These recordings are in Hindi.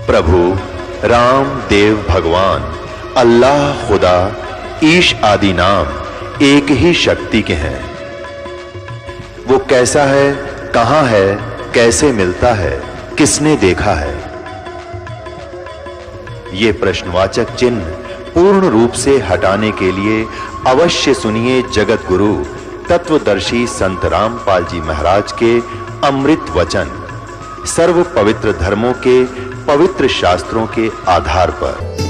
प्रभु राम देव भगवान अल्लाह खुदा ईश आदि नाम एक ही शक्ति के हैं। वो कैसा है, कहां है, कैसे मिलता है, किसने देखा है? ये प्रश्नवाचक चिन्ह पूर्ण रूप से हटाने के लिए अवश्य सुनिए जगत गुरु तत्वदर्शी संत रामपाल जी महाराज के अमृत वचन, सर्व पवित्र धर्मों के पवित्र शास्त्रों के आधार पर।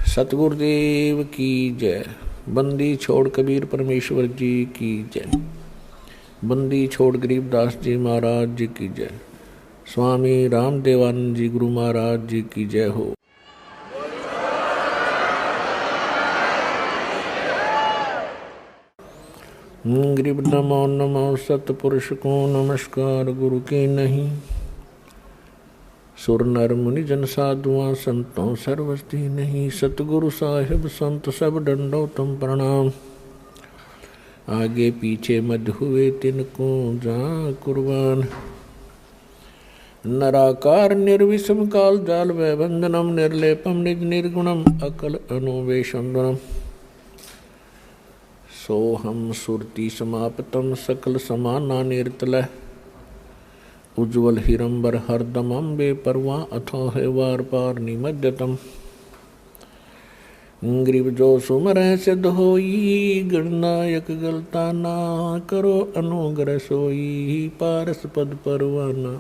सतगुरुदेव की जय। बंदी छोड़ कबीर परमेश्वर जी की जय। बंदी छोड़ गरीबदास जी महाराज जी की जय। स्वामी रामदेवानंद जी गुरु महाराज जी की जय हो। गरीब नमो नमो सतपुरुष को नमस्कार गुरु की नहीं। सुर नर मुनि जन साधुआं संतों सर्वस्ति नहीं। सतगुरु साहिब संत सब डंडो तुम प्रणाम। आगे पीछे मध्य हुए तिनको जा कुर्बान। नराकार निर्विषम काल जाल वै बंधनम निर्लेपम निज निर्गुणम अकल अनुवेशंदनम। सोहम सुरति समाप्तम सकल समाना निर्तलय। उज्ज्वल हिरंबर हरदम अम्बे परवा अथो है वार पार निमज्जतम। ग्रीव जो सुमर सिद्ध होई गणनायक गलता ना। करो अनुग्रह सोई पारस पद परवाना।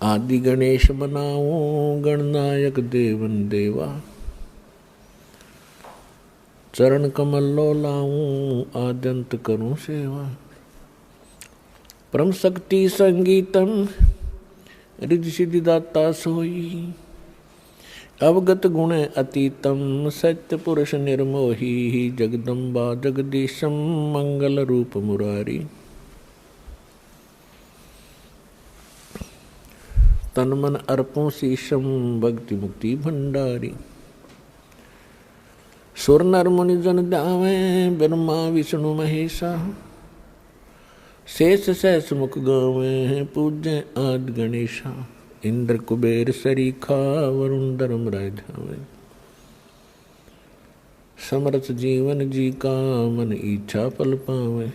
आदि गणेश बनाओ गणनायक देवन देवा। चरण कमल लो लाऊं आद्यंत करूं सेवा। परम शक्ति संगीतम रिद्धि सिद्धि दाता सोई। अवगत गुण अतीतम सत्य पुरुष निर्मोही। जगदम्बा जगदीशम मंगल रूप मुरारी। तन मन अर्पों शीशम भक्ति मुक्ति भंडारी। सुर नर मुनि जन ध्यावे ब्रह्मा विष्णु महेशा। शेष सहस मुख गावे पूज्य आदि गणेशा। इंद्र कुबेर सरीखा वरुण धर्म राय ध्यावे। समरथ जीवन जी का मन इच्छा फल पावे।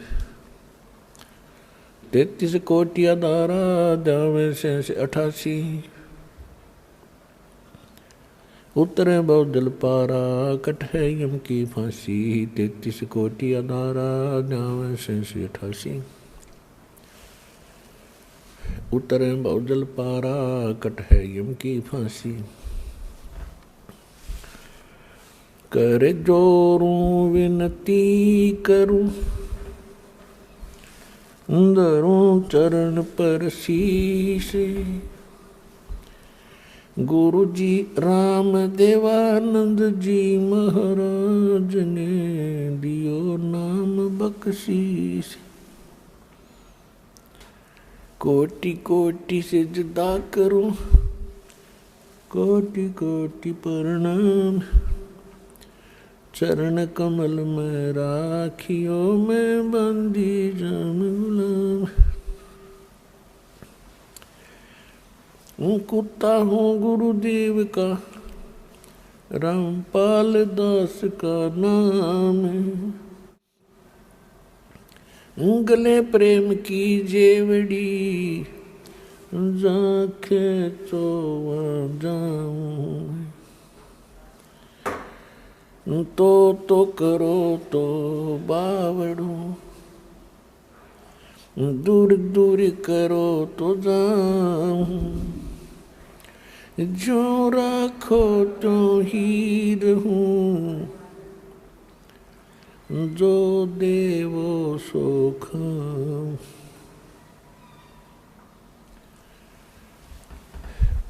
33 कोटि अदारा ध्यावे शेष 88। उतरे बहु जल पारा कट है यम की फांसी। 33 कोटि अदारा ध्यावे शेष 88। उतरे बहु जल पारा कट है यम की फांसी। कर जोरूं विनती करूं धरूं चरण पर शीश। गुरु जी राम देवानंद जी महाराज ने दियो नाम बख्शीश। कोटि कोटि सिजदा करूं कोटि कोटि प्रणाम। चरण कमल में राखियो मैं बंदी जाम गुलाम। कुत्ता हूँ गुरुदेव का रामपाल दास का नाम। गले प्रेम की जेवड़ी जाके तो जाऊं तो करो तो बावड़ो, दूर दूर करो तो जाऊं, जो राखो तो ही रहूं, जो देवो सो खाऊं।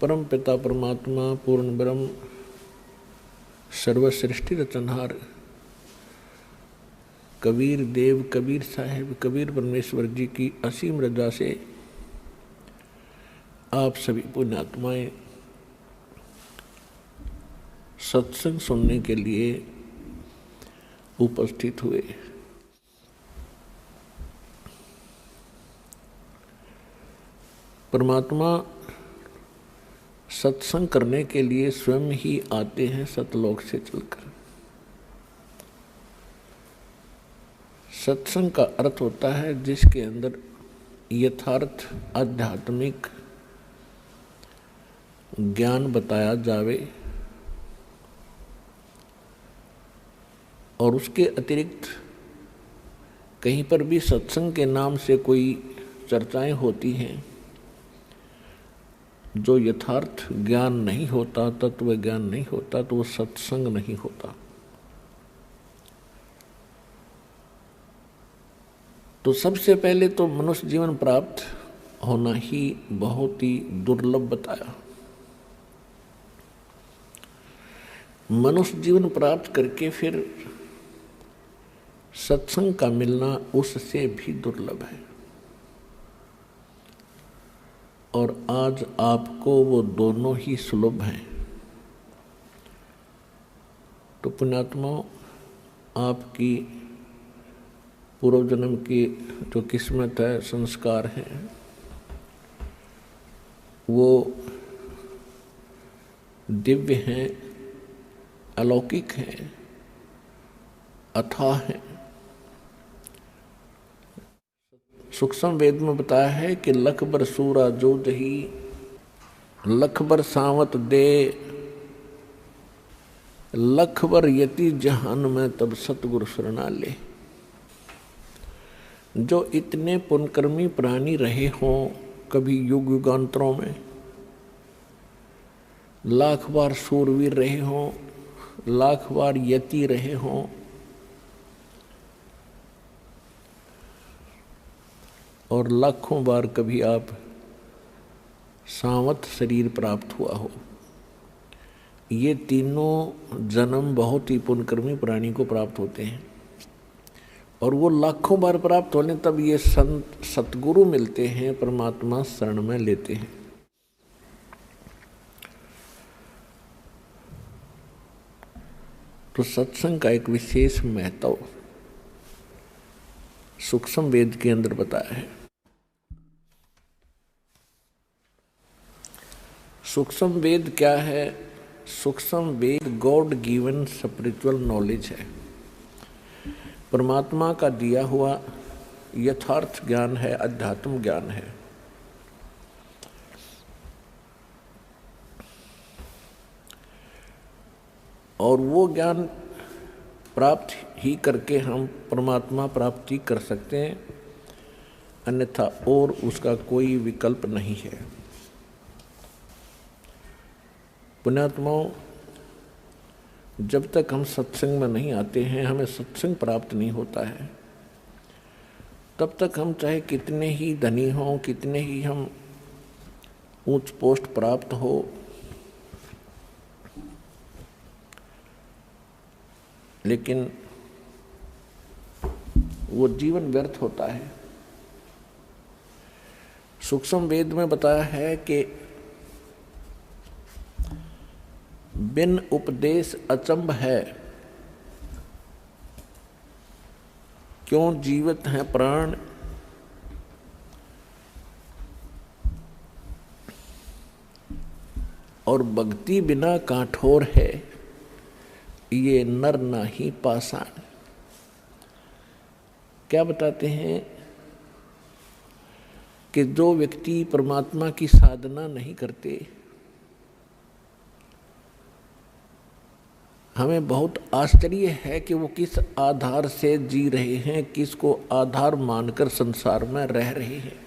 परम पिता परमात्मा पूर्ण ब्रह्म सर्वसृष्टि रचनहार कबीर देव कबीर साहेब कबीर परमेश्वर जी की असीम रजा से आप सभी पुण्यात्माएं सत्संग सुनने के लिए उपस्थित हुए। परमात्मा सत्संग करने के लिए स्वयं ही आते हैं सतलोक से चलकर। सत्संग का अर्थ होता है जिसके अंदर यथार्थ आध्यात्मिक ज्ञान बताया जावे और उसके अतिरिक्त कहीं पर भी सत्संग के नाम से कोई चर्चाएं होती हैं जो यथार्थ ज्ञान नहीं होता, तत्व ज्ञान नहीं होता, तो वो सत्संग नहीं होता। तो सबसे पहले तो मनुष्य जीवन प्राप्त होना ही बहुत ही दुर्लभ बताया। मनुष्य जीवन प्राप्त करके फिर सत्संग का मिलना उससे भी दुर्लभ है। और आज आपको वो दोनों ही सुलभ हैं। तो पुण्यात्मा, आपकी पूर्व जन्म की जो किस्मत है, संस्कार हैं, वो दिव्य हैं, अलौकिक हैं, अथाह हैं। सूक्ष्म वेद में बताया है कि लख बर सूरा जो दही, लख बर सावत दे, लख बर यति जहान में तब सतगुरु शरणा ले। जो इतने पुण्यकर्मी प्राणी रहे हों कभी युग युगांतरों में, लाख बार सूरवीर रहे हों, लाख बार यति रहे हों, और लाखों बार कभी आप सावत शरीर प्राप्त हुआ हो, ये तीनों जन्म बहुत ही पुण्यकर्मी प्राणी को प्राप्त होते हैं। और वो लाखों बार प्राप्त होने तब ये संत सतगुरु मिलते हैं, परमात्मा शरण में लेते हैं। तो सत्संग का एक विशेष महत्व सूक्ष्म वेद के अंदर बताया है। सूक्ष्म वेद क्या है? सूक्ष्म वेद गॉड गिवन स्पिरिचुअल नॉलेज है, परमात्मा का दिया हुआ यथार्थ ज्ञान है, अध्यात्म ज्ञान है। और वो ज्ञान प्राप्त ही करके हम परमात्मा प्राप्ति कर सकते हैं, अन्यथा और उसका कोई विकल्प नहीं है। पुण्यात्माओं, जब तक हम सत्संग में नहीं आते हैं, हमें सत्संग प्राप्त नहीं होता है, तब तक हम चाहे कितने ही धनी हों, कितने ही हम ऊंच पोस्ट प्राप्त हो, लेकिन वो जीवन व्यर्थ होता है। सूक्ष्म वेद में बताया है कि बिन उपदेश अचंभ है, क्यों जीवित हैं प्राण, और भक्ति बिना काठोर है, ये नर नाही पाषाण। क्या बताते हैं कि जो व्यक्ति परमात्मा की साधना नहीं करते, हमें बहुत आश्चर्य है कि वो किस आधार से जी रहे हैं, किसको आधार मानकर संसार में रह रहे हैं।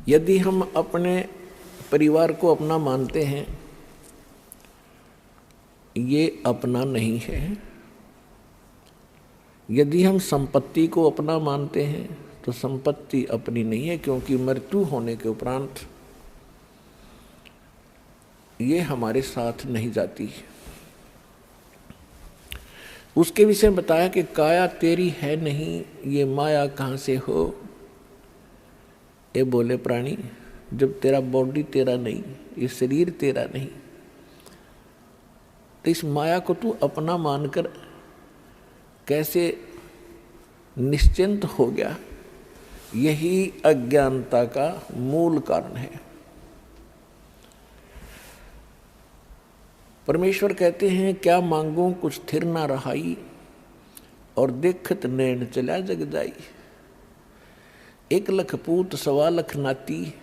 यदि हम अपने परिवार को अपना मानते हैं, ये अपना नहीं है। यदि हम संपत्ति को अपना मानते हैं तो संपत्ति अपनी नहीं है, क्योंकि मृत्यु होने के उपरांत ये हमारे साथ नहीं जाती। उसके विषय में बताया कि काया तेरी है नहीं, ये माया कहाँ से हो। ये बोले प्राणी, जब तेरा बॉडी तेरा नहीं, ये शरीर तेरा नहीं, तो इस माया को तू अपना मानकर कैसे निश्चिंत हो गया। यही अज्ञानता का मूल कारण है। परमेश्वर कहते हैं, क्या मांगूं कुछ थिर ना रहाई, और देखत नैन चला जग जाई। 1 लाख पूत 1.25 लाख नाती,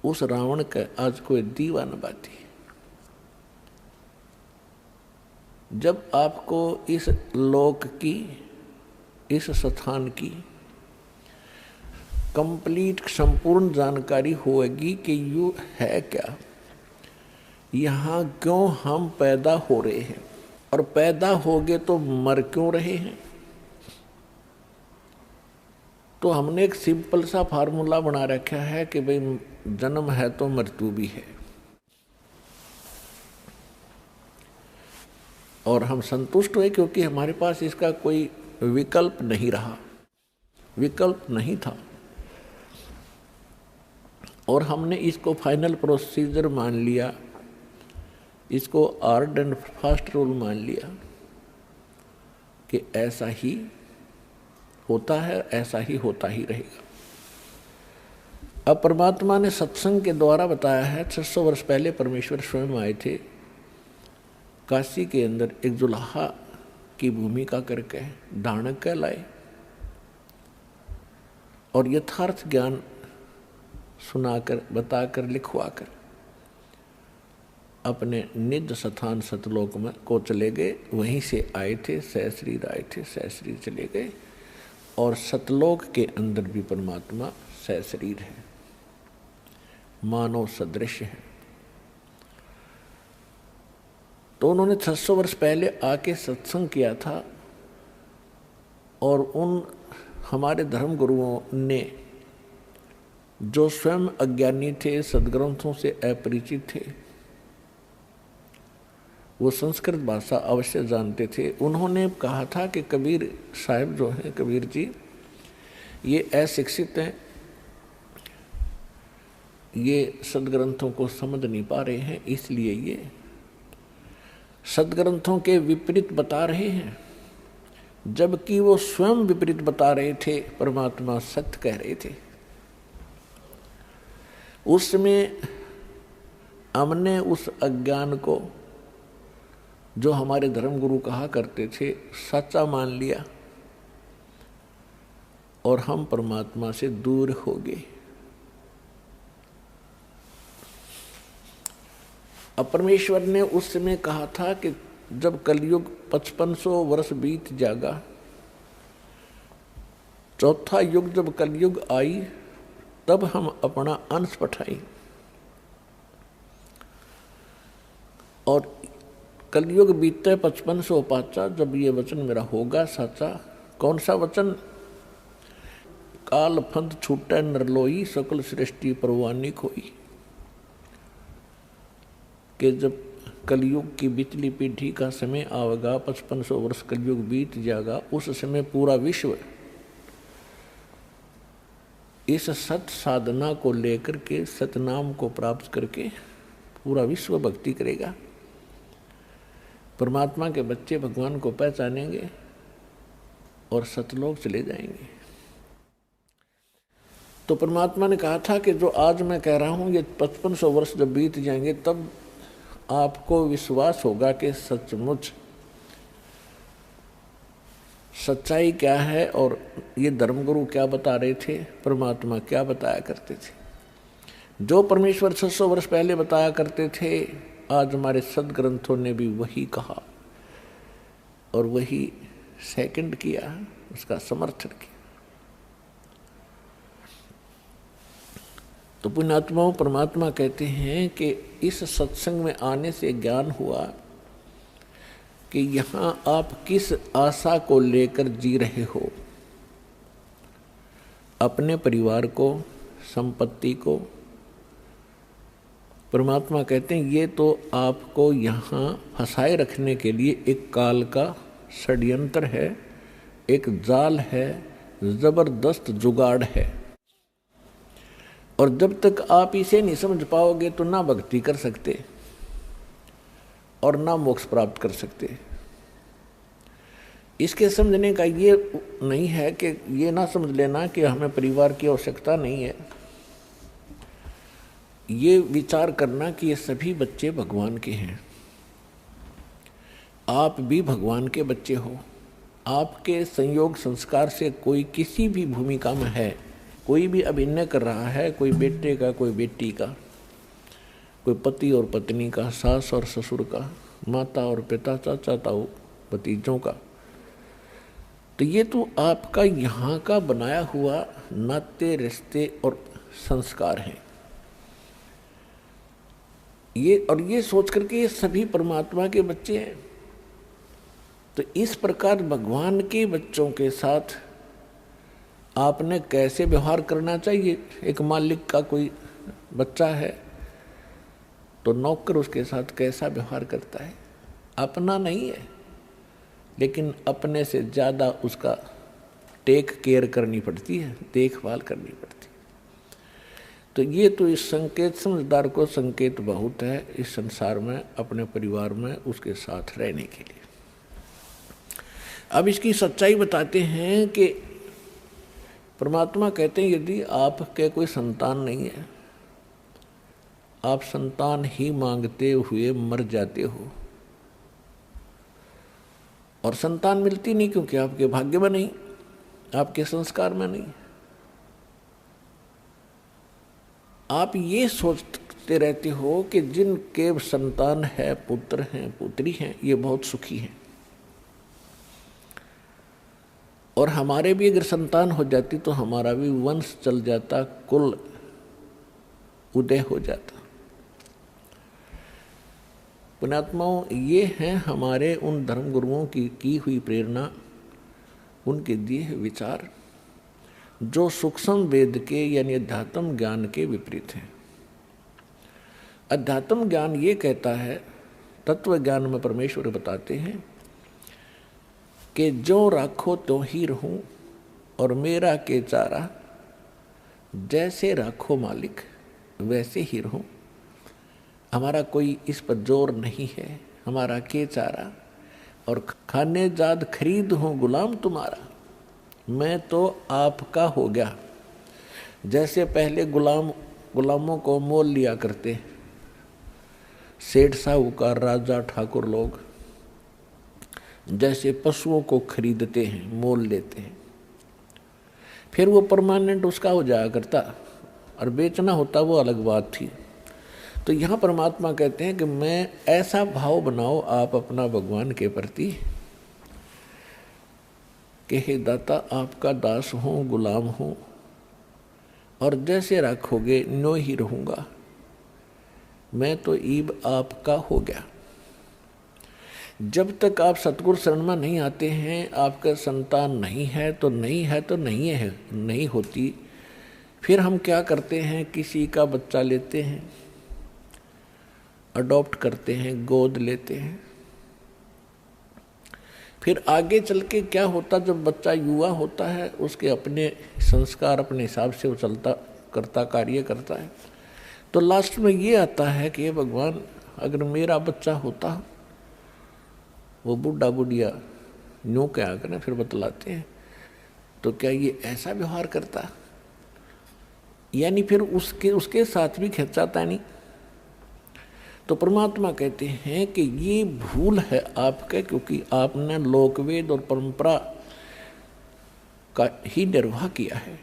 उस रावण का आज कोई दीवा न बाती। जब आपको इस लोक की, इस स्थान की कंप्लीट संपूर्ण जानकारी होगी कि यू है क्या, यहाँ क्यों हम पैदा हो रहे हैं, और पैदा हो गए तो मर क्यों रहे हैं, तो हमने एक सिंपल सा फार्मूला बना रखा है कि भाई जन्म है तो मृत्यु भी है, और हम संतुष्ट हुए क्योंकि हमारे पास इसका कोई विकल्प नहीं रहा, विकल्प नहीं था, और हमने इसको फाइनल प्रोसीजर मान लिया, इसको हार्ड एंड फास्ट रूल मान लिया कि ऐसा ही होता है, ऐसा ही होता ही रहेगा। अब परमात्मा ने सत्संग के द्वारा बताया है, 600 वर्ष पहले परमेश्वर स्वयं आए थे, काशी के अंदर एक जुलाहा की भूमिका करके दानक कहलाए, और यथार्थ ज्ञान सुनाकर, बताकर, लिखवाकर अपने निज स्थान सतलोक में को चले गए। वहीं से आए थे, सहस्रीर आए थे, सहस्रीर चले गए, और सतलोक के अंदर भी परमात्मा सहस्रीर है, मानव सदृश है। तो उन्होंने 600 वर्ष पहले आके सत्संग किया था, और उन हमारे धर्म गुरुओं ने जो स्वयं अज्ञानी थे, सदग्रंथों से अपरिचित थे, वो संस्कृत भाषा अवश्य जानते थे। उन्होंने कहा था कि कबीर साहब जो हैं, कबीर जी, ये अशिक्षित हैं, ये सदग्रंथों को समझ नहीं पा रहे हैं, इसलिए ये सदग्रंथों के विपरीत बता रहे हैं, जबकि वो स्वयं विपरीत बता रहे थे, परमात्मा सत्य कह रहे थे। उसमें हमने उस अज्ञान को, जो हमारे धर्म गुरु कहा करते थे, सच्चा मान लिया, और हम परमात्मा से दूर हो गए। अब परमेश्वर ने उस समय कहा था कि जब कलयुग 5500 वर्ष बीत जाएगा, चौथा युग जब कलयुग आई, तब हम अपना अंश पठाई। और कलयुग बीते 5505, जब ये वचन मेरा होगा साचा। कौन सा वचन? काल फंद छूटे नरलोई, सकल सृष्टि परवानी खोई। कि जब कलयुग की बिचली पीढ़ी का समय आवेगा, 5500 वर्ष कलयुग बीत जाएगा, उस समय पूरा विश्व इस सत साधना को लेकर के, सतनाम को प्राप्त करके पूरा विश्व भक्ति करेगा। परमात्मा के बच्चे भगवान को पहचानेंगे और सतलोक चले जाएंगे। तो परमात्मा ने कहा था कि जो आज मैं कह रहा हूं, ये 5500 वर्ष जब बीत जाएंगे, तब आपको विश्वास होगा कि सचमुच सच्चाई क्या है और ये धर्मगुरु क्या बता रहे थे, परमात्मा क्या बताया करते थे। जो परमेश्वर 600 वर्ष पहले बताया करते थे, आज हमारे सदग्रंथों ने भी वही कहा और वही सेकंड किया, उसका समर्थन किया। तो पुण्यात्माओं, परमात्मा कहते हैं कि इस सत्संग में आने से ज्ञान हुआ कि यहाँ आप किस आशा को लेकर जी रहे हो। अपने परिवार को, संपत्ति को। परमात्मा कहते हैं ये तो आपको यहाँ फंसाए रखने के लिए एक काल का षड्यंत्र है, एक जाल है, जबरदस्त जुगाड़ है। और जब तक आप इसे नहीं समझ पाओगे तो ना भक्ति कर सकते और ना मोक्ष प्राप्त कर सकते। इसके समझने का ये नहीं है कि ये ना समझ लेना कि हमें परिवार की आवश्यकता नहीं है। ये विचार करना कि ये सभी बच्चे भगवान के हैं, आप भी भगवान के बच्चे हो। आपके संयोग संस्कार से कोई किसी भी भूमिका में है, कोई भी अभिनय कर रहा है, कोई बेटे का, कोई बेटी का, कोई पति और पत्नी का, सास और ससुर का, माता और पिता, चाचा ताऊ, भतीजों का। तो ये तो आपका यहाँ का बनाया हुआ नाते, रिश्ते और संस्कार हैं। ये सोच करके ये सभी परमात्मा के बच्चे हैं। तो इस प्रकार भगवान के बच्चों के साथ आपने कैसे व्यवहार करना चाहिए। एक मालिक का कोई बच्चा है तो नौकर उसके साथ कैसा व्यवहार करता है। अपना नहीं है, लेकिन अपने से ज़्यादा उसका टेक केयर करनी पड़ती है, देखभाल करनी पड़ती है। तो ये तो इस संकेत, समझदार को संकेत बहुत है इस संसार में, अपने परिवार में उसके साथ रहने के लिए। अब इसकी सच्चाई बताते हैं कि परमात्मा कहते हैं यदि आपके कोई संतान नहीं है, आप संतान ही मांगते हुए मर जाते हो। और संतान मिलती नहीं क्योंकि आपके भाग्य में नहीं, आपके संस्कार में नहीं। आप ये सोचते रहते हो कि जिनके संतान है, पुत्र हैं, पुत्री हैं, ये बहुत सुखी हैं। और हमारे भी अगर संतान हो जाती तो हमारा भी वंश चल जाता, कुल उदय हो जाता। पुण्यात्माओं, ये हैं हमारे उन धर्म गुरुओं की हुई प्रेरणा, उनके दिए विचार, जो सूक्ष्म वेद के यानी अध्यात्म ज्ञान के विपरीत हैं। अध्यात्म ज्ञान ये कहता है, तत्व ज्ञान में परमेश्वर बताते हैं कि जो राखो तो ही रहूं और मेरा के चारा, जैसे राखो मालिक वैसे ही रहूं। हमारा कोई इस पर जोर नहीं है, हमारा के चारा और खाने जाद खरीद हूँ गुलाम तुम्हारा। मैं तो आपका हो गया। जैसे पहले गुलामों को मोल लिया करते सेठ साहूकार, राजा, ठाकुर लोग, जैसे पशुओं को खरीदते हैं, मोल लेते हैं, फिर वो परमानेंट उसका हो जाया करता और बेचना होता वो अलग बात थी। तो यहाँ परमात्मा कहते हैं कि मैं ऐसा भाव बनाओ आप अपना भगवान के प्रति कि हे दाता, आपका दास हूँ, गुलाम हूँ और जैसे रखोगे नो ही रहूँगा। मैं तो ईब आपका हो गया। जब तक आप सतगुरु शरण में नहीं आते हैं, आपका संतान नहीं है तो नहीं है तो नहीं है, नहीं होती। फिर हम क्या करते हैं, किसी का बच्चा लेते हैं, अडॉप्ट करते हैं, गोद लेते हैं। फिर आगे चल के क्या होता, जब बच्चा युवा होता है, उसके अपने संस्कार अपने हिसाब से वो चलता करता, कार्य करता है। तो लास्ट में ये आता है कि भगवान, अगर मेरा बच्चा होता, वो बूढ़ा बुढ़िया यूँ क्या करें, फिर बतलाते हैं, तो क्या ये ऐसा व्यवहार करता, यानी फिर उसके साथ भी खिंचाता नहीं। तो परमात्मा कहते हैं कि ये भूल है आपके, क्योंकि आपने लोकवेद और परंपरा का ही निर्वाह किया है।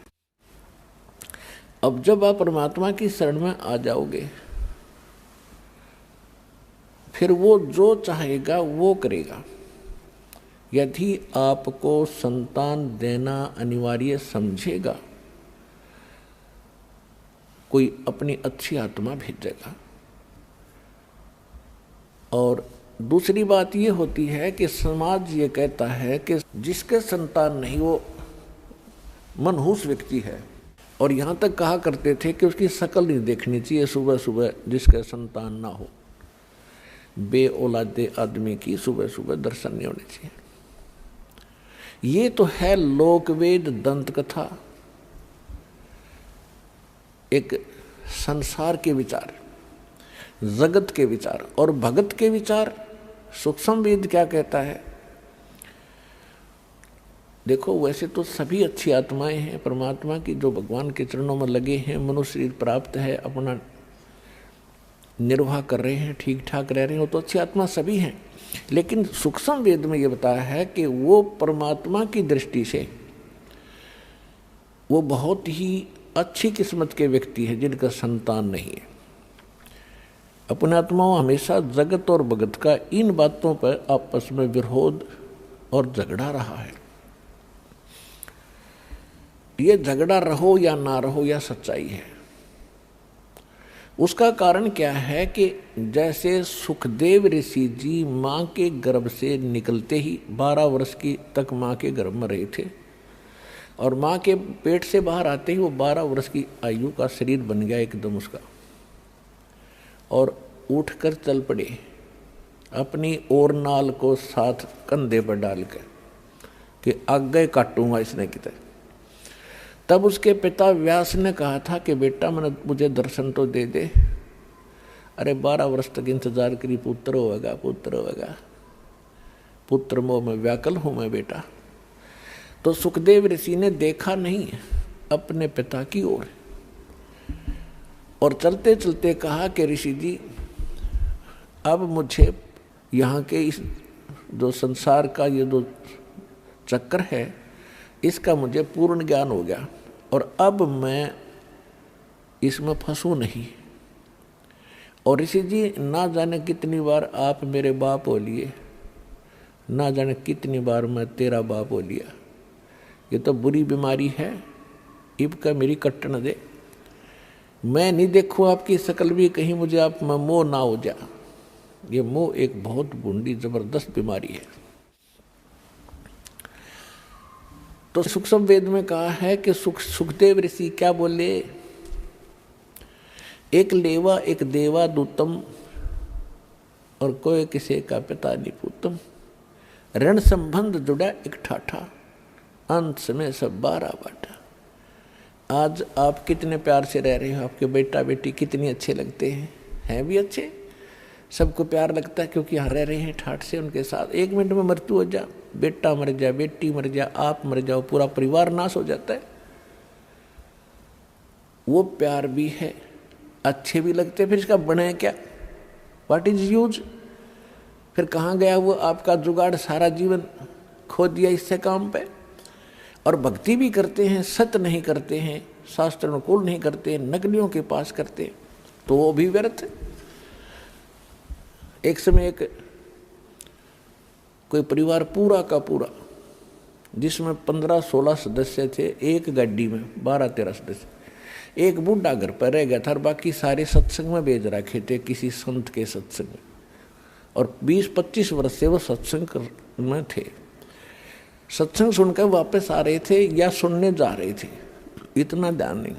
अब जब आप परमात्मा की शरण में आ जाओगे, फिर वो जो चाहेगा वो करेगा। यदि आपको संतान देना अनिवार्य समझेगा, कोई अपनी अच्छी आत्मा भेजेगा। और दूसरी बात ये होती है कि समाज ये कहता है कि जिसके संतान नहीं वो मनहूस व्यक्ति है, और यहाँ तक कहा करते थे कि उसकी शक्ल नहीं देखनी चाहिए सुबह सुबह, जिसके संतान ना हो। बे औलादे आदमी की सुबह सुबह दर्शन नहीं होने चाहिए। ये तो है लोकवेद दंत कथा, एक संसार के विचार, जगत के विचार। और भगत के विचार सूक्ष्म वेद क्या कहता है? देखो, वैसे तो सभी अच्छी आत्माएं हैं परमात्मा की, जो भगवान के चरणों में लगे हैं, मनुष्य शरीर प्राप्त है, अपना निर्वाह कर रहे हैं, ठीक ठाक रह रहे हैं, वो तो अच्छी आत्मा सभी हैं। लेकिन सूक्ष्म वेद में ये बताया है कि वो परमात्मा की दृष्टि से वो बहुत ही अच्छी किस्मत के व्यक्ति है जिनका संतान नहीं है। अपने आत्माओं हमेशा जगत और भगत का इन बातों पर आपस में विरोध और झगड़ा रहा है। ये झगड़ा रहो या ना रहो, या सच्चाई है। उसका कारण क्या है कि जैसे सुखदेव ऋषि जी माँ के गर्भ से निकलते ही 12 वर्ष की तक माँ के गर्भ में रहे थे, और माँ के पेट से बाहर आते ही वो 12 वर्ष की आयु का शरीर बन गया एकदम उसका, और उठकर चल पड़े अपनी और नाल को साथ कंधे पर डालकर कि आगे काटूंगा इसने कितने। तब उसके पिता व्यास ने कहा था कि बेटा मुझे दर्शन तो दे दे। अरे 12 वर्ष तक इंतजार करी, पुत्र होगा पुत्र होगा, पुत्र मोह में व्याकुल हूं मैं बेटा। तो सुखदेव ऋषि ने देखा नहीं अपने पिता की ओर, और चलते चलते कहा कि ऋषि जी, अब मुझे यहाँ के इस जो संसार का ये जो चक्र है इसका मुझे पूर्ण ज्ञान हो गया, और अब मैं इसमें फंसूं नहीं। और ऋषि जी, ना जाने कितनी बार आप मेरे बाप हो लिए, ना जाने कितनी बार मैं तेरा बाप हो लिया। ये तो बुरी बीमारी है, इब का मेरी कट न दे। मैं नहीं देखूँ आपकी शकल भी, कहीं मुझे आप में मोह ना हो जा। ये मोह एक बहुत बुरी जबरदस्त बीमारी है। तो सूक्ष्म वेद में कहा है कि सुखदेव ऋषि क्या बोले? एक लेवा एक देवा दूतम, और कोई किसी का पिता नहीं पूतम। ऋण संबंध जुड़ा एक ठाठा, अंत में सब 12 बाटा। आज आप कितने प्यार से रह रहे हो, आपके बेटा बेटी कितनी अच्छे लगते हैं भी अच्छे, सबको प्यार लगता है क्योंकि यहाँ रह रहे हैं ठाठ से उनके साथ। 1 मिनट में मृत्यु हो जा, बेटा मर जाए, बेटी मर जाए, आप मर जाओ, पूरा परिवार नाश हो जाता है। वो प्यार भी है, अच्छे भी लगते, फिर इसका बने क्या? What is use? फिर कहाँ गया वो आपका जुगाड़? सारा जीवन खो दिया इससे काम पे। और भक्ति भी करते हैं, सत्य नहीं करते हैं, शास्त्र अनुकूल नहीं करते, नकलियों के पास करते, तो वो भी व्यर्थ है। एक समय एक कोई परिवार पूरा का पूरा, जिसमें 15-16 सदस्य थे, एक गाड़ी में 12-13 सदस्य, एक बूढ़ा घर पर रह गया था और बाकी सारे सत्संग में भेज रखे थे, किसी संत के सत्संग में। और 20-25 वर्ष से वो सत्संग में थे। सत्संग सुनकर वापस आ रहे थे या सुनने जा रहे थे, इतना ध्यान नहीं।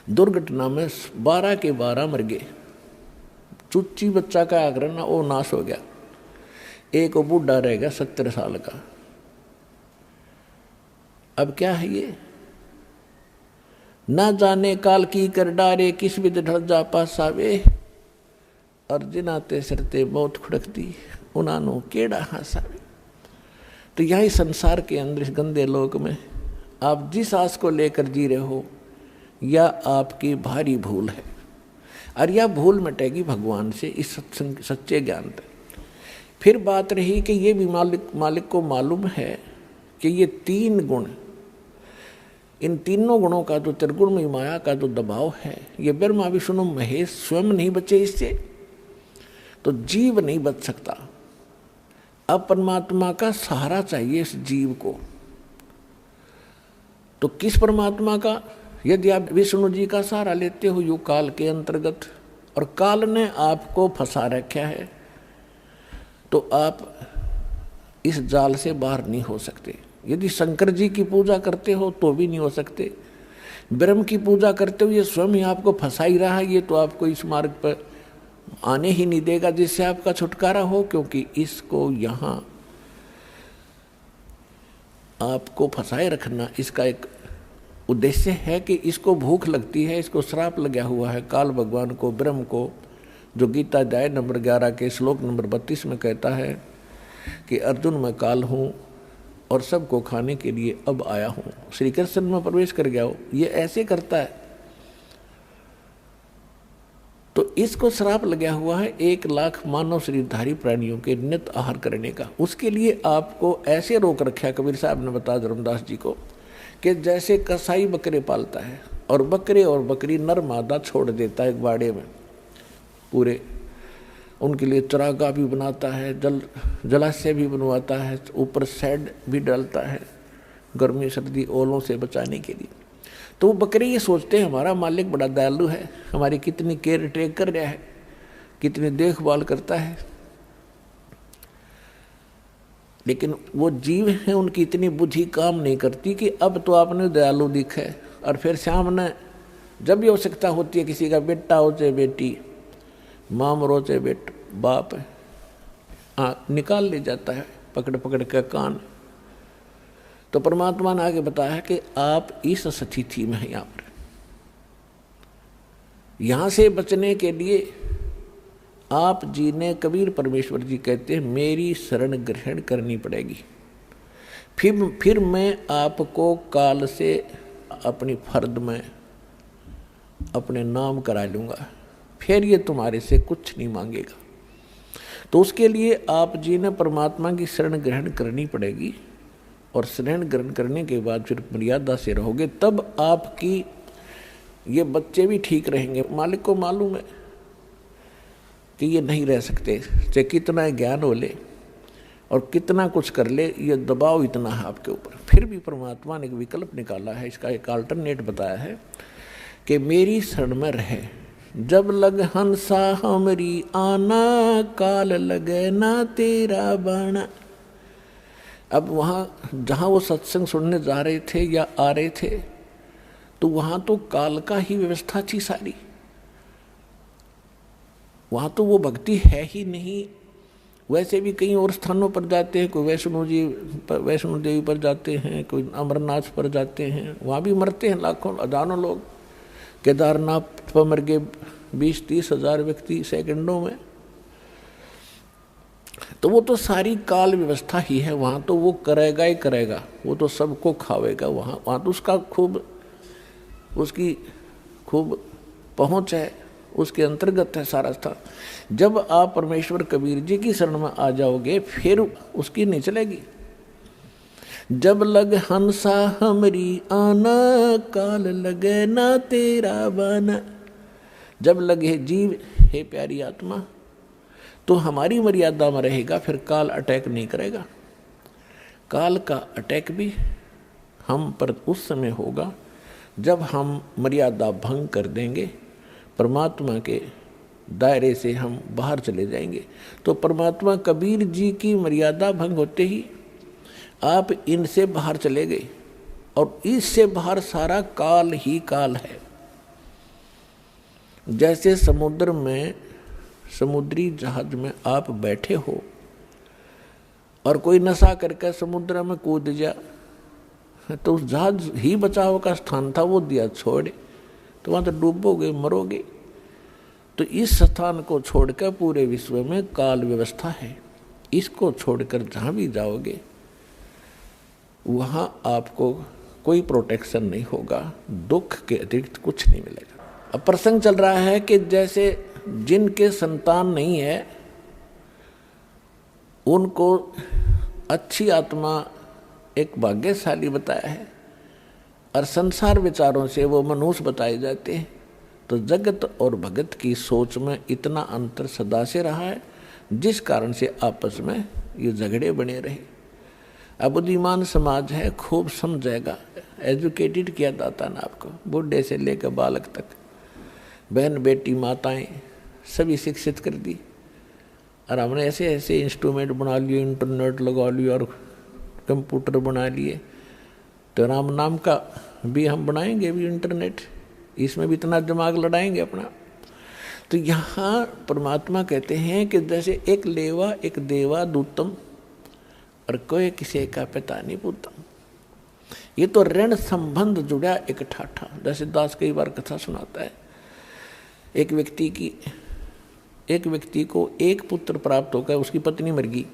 दुर्घटना में 12 के 12 मर गए। चुच्ची बच्चा का आग्रह ना, वो नाश हो गया। एक बूढ़ा रह गया 70 साल का। अब क्या है ये? ना जाने काल की कर डारे, किस विध ढल जा पास आवे, और जिनाते सिरते बहुत खुड़कती, उनानो केड़ा हंसावे। तो यही संसार के अंदर, इस गंदे लोक में आप जिस आस को लेकर जी रहे हो, या आपकी भारी भूल है, और यह भूल मिटेगी भगवान से, इस सत्संग सच्चे ज्ञान पर। फिर बात रही कि ये भी मालिक को मालूम है कि ये तीन गुण, इन तीनों गुणों का जो त्रिगुणमयी माया का जो दबाव है, ये ब्रह्मा विष्णु महेश स्वयं नहीं बचे इससे, तो जीव नहीं बच सकता। अब परमात्मा का सहारा चाहिए इस जीव को। तो किस परमात्मा का? यदि आप विष्णु जी का सहारा लेते हो युग काल के अंतर्गत, और काल ने आपको फंसा रखा है, तो आप इस जाल से बाहर नहीं हो सकते। यदि शंकर जी की पूजा करते हो तो भी नहीं हो सकते। ब्रह्म की पूजा करते हो, ये स्वयं ही आपको फंसा ही रहा है, ये तो आपको इस मार्ग पर आने ही नहीं देगा जिससे आपका छुटकारा हो, क्योंकि इसको यहाँ आपको फंसाए रखना इसका एक उद्देश्य है कि इसको भूख लगती है, इसको श्राप लगा हुआ है काल भगवान को, ब्रह्म को, जो गीता अध्याय नंबर 11 के श्लोक नंबर 32 में कहता है कि अर्जुन मैं काल हूँ और सबको खाने के लिए अब आया हूँ। श्री कृष्ण में प्रवेश कर गया हो, ये ऐसे करता है। तो इसको श्राप लगा हुआ है 1,00,000 मानव शरीरधारी प्राणियों के नित आहार करने का। उसके लिए आपको ऐसे रोक रखा कबीर साहब ने बताया धर्मदास जी को कि जैसे कसाई बकरे पालता है और बकरे और बकरी नर मादा छोड़ देता है एक बाड़े में, पूरे उनके लिए चरागाह भी बनाता है, जलाशय भी बनवाता है, ऊपर शेड भी डालता है गर्मी सर्दी ओलों से बचाने के लिए। तो वो बकरे ये सोचते हैं हमारा मालिक बड़ा दयालु है, हमारी कितनी केयर टेक कर रहा है, कितनी देखभाल करता है। लेकिन वो जीव हैं, उनकी इतनी बुद्धि काम नहीं करती कि अब तो आपने दयालु दिखे, और फिर सामने जब भी आवश्यकता होती है, किसी का बेटा हो चाहे बेटी, माँ मरो चाहे बेट बाप है, निकाल ले जाता है पकड़ पकड़ के कान। तो परमात्मा ने आगे बताया कि आप इस स्थिति में हैं। यहाँ पर यहाँ से बचने के लिए आप जी ने, कबीर परमेश्वर जी कहते हैं, मेरी शरण ग्रहण करनी पड़ेगी। फिर मैं आपको काल से अपनी फर्द में अपने नाम करा लूँगा, फिर ये तुम्हारे से कुछ नहीं मांगेगा। तो उसके लिए आप जी ने परमात्मा की शरण ग्रहण करनी पड़ेगी, और शरण ग्रहण करने के बाद फिर मर्यादा से रहोगे, तब आपकी ये बच्चे भी ठीक रहेंगे। मालिक को मालूम है कि ये नहीं रह सकते, चाहे कितना ज्ञान हो ले और कितना कुछ कर ले, ये दबाव इतना है आपके ऊपर। फिर भी परमात्मा ने एक विकल्प निकाला है, इसका एक अल्टरनेट बताया है कि मेरी शरण में रहे। जब लग हंसा हमरी आना, काल लगे ना तेरा बाणा। अब वहाँ जहाँ वो सत्संग सुनने जा रहे थे या आ रहे थे, तो वहाँ तो काल का ही व्यवस्था थी सारी, वहाँ तो वो भक्ति है ही नहीं। वैसे भी कई और स्थानों पर जाते हैं, कोई वैष्णो देवी पर जाते हैं, कोई अमरनाथ पर जाते हैं, वहाँ भी मरते हैं लाखों हजारों लोग। केदारनाथ पर मर गए 20-30 हज़ार व्यक्ति सेकंडों में। तो वो तो सारी काल व्यवस्था ही है, वहाँ तो वो करेगा ही करेगा, वो तो सबको खावेगा। वहाँ तो उसका उसकी खूब पहुँच है, उसके अंतर्गत है सारा स्थान। जब आप परमेश्वर कबीर जी की शरण में आ जाओगे, फिर उसकी नहीं चलेगी। जब लग हंसा हमरी आना, काल लगे ना तेरा बाना। जब लगे जीव, हे प्यारी आत्मा, तो हमारी मर्यादा में रहेगा, फिर काल अटैक नहीं करेगा। काल का अटैक भी हम पर उस समय होगा जब हम मर्यादा भंग कर देंगे, परमात्मा के दायरे से हम बाहर चले जाएंगे। तो परमात्मा कबीर जी की मर्यादा भंग होते ही आप इनसे बाहर चले गए, और इससे बाहर सारा काल ही काल है। जैसे समुद्र में, समुद्री जहाज में आप बैठे हो और कोई नशा करके समुद्र में कूद जा, तो उस जहाज ही बचाव का स्थान था, वो दिया छोड़े तो वहाँ तो डूबोगे, मरोगे। तो इस स्थान को छोड़कर पूरे विश्व में काल व्यवस्था है, इसको छोड़कर जहाँ भी जाओगे वहाँ आपको कोई प्रोटेक्शन नहीं होगा, दुख के अतिरिक्त कुछ नहीं मिलेगा। अब प्रसंग चल रहा है कि जैसे जिनके संतान नहीं है उनको अच्छी आत्मा एक भाग्यशाली बताया है और संसार विचारों से वो मनुष्य बताए जाते हैं। तो जगत और भगत की सोच में इतना अंतर सदा से रहा है, जिस कारण से आपस में ये झगड़े बने रहे। अब बुद्धिमान समाज है, खूब समझेगा, एजुकेटेड किया जाता ना आपको, बूढ़े से लेकर बालक तक, बहन बेटी माताएं सभी शिक्षित कर दी। और हमने ऐसे ऐसे इंस्ट्रूमेंट बना लिए, इंटरनेट लगा लिया और कंप्यूटर बना लिए। तो राम नाम का भी हम बनाएंगे भी इंटरनेट, इसमें भी इतना दिमाग लड़ाएंगे अपना। तो यहाँ परमात्मा कहते हैं कि जैसे एक लेवा एक देवा दूतम और कोई किसी का पिता नहीं पूतम। ये तो ऋण संबंध जुड़ा एक ठाठा। जैसे दास कई बार कथा सुनाता है, एक व्यक्ति को एक पुत्र प्राप्त होकर उसकी पत्नी मर गई,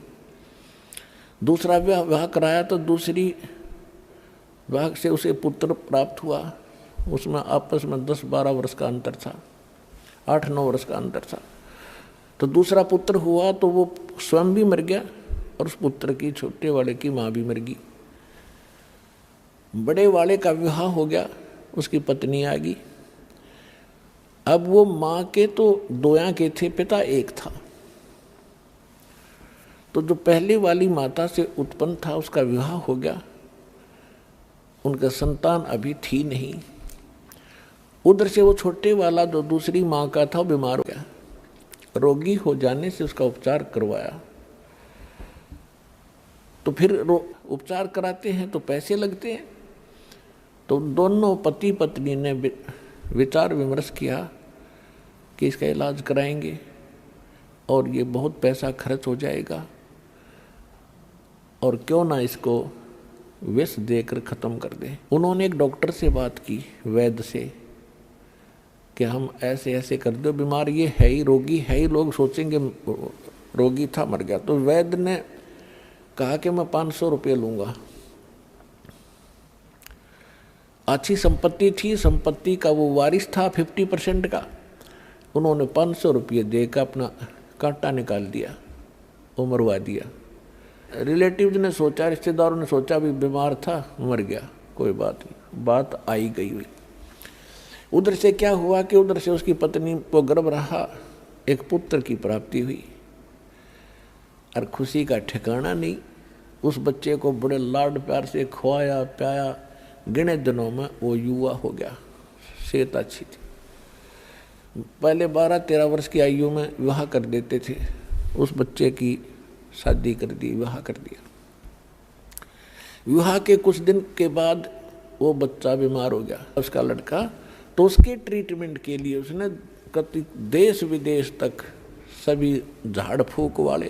दूसरा विवाह कराया तो दूसरी विवाह से उसे पुत्र प्राप्त हुआ। उसमें आपस में 10-12 वर्ष का अंतर था, 8-9 वर्ष का अंतर था। तो दूसरा पुत्र हुआ तो वो स्वयं भी मर गया और उस पुत्र की छोटे वाले की माँ भी मर गई। बड़े वाले का विवाह हो गया, उसकी पत्नी आ गई। अब वो माँ के तो 2 आंखें थे, पिता एक था। तो जो पहली वाली माता से उत्पन्न था उसका विवाह हो गया, उनका संतान अभी थी नहीं। उधर से वो छोटे वाला जो दूसरी माँ का था वो बीमार हो गया। रोगी हो जाने से उसका उपचार करवाया। तो फिर उपचार कराते हैं तो पैसे लगते हैं। तो दोनों पति पत्नी ने विचार विमर्श किया कि इसका इलाज कराएंगे और ये बहुत पैसा खर्च हो जाएगा, और क्यों ना इसको विष देकर ख़त्म कर दें। उन्होंने एक डॉक्टर से बात की, वैद्य से, कि हम ऐसे ऐसे कर दो, बीमार ये है ही, रोगी है ही, लोग सोचेंगे रोगी था मर गया। तो वैद्य ने कहा कि मैं 500 रुपये लूँगा। अच्छी संपत्ति थी, संपत्ति का वो वारिस था 50% का। उन्होंने 500 रुपये देकर अपना कांटा निकाल दिया, वो मरवा दिया। रिलेटिव्स ने सोचा, रिश्तेदारों ने सोचा भी बीमार था मर गया, कोई बात नहीं, बात आई गई हुई। उधर से क्या हुआ कि उधर से उसकी पत्नी को गर्भ रहा, एक पुत्र की प्राप्ति हुई और खुशी का ठिकाना नहीं। उस बच्चे को बड़े लाड प्यार से खवाया प्याया, गिने दिनों में वो युवा हो गया, सेहत अच्छी थी। पहले 12-13 वर्ष की आयु में विवाह कर देते थे, उस बच्चे की शादी कर दी, विवाह कर दिया। विवाह के कुछ दिन के बाद वो बच्चा बीमार हो गया, उसका लड़का। तो उसके ट्रीटमेंट के लिए उसने कति देश विदेश तक सभी झाड़ फूक वाले,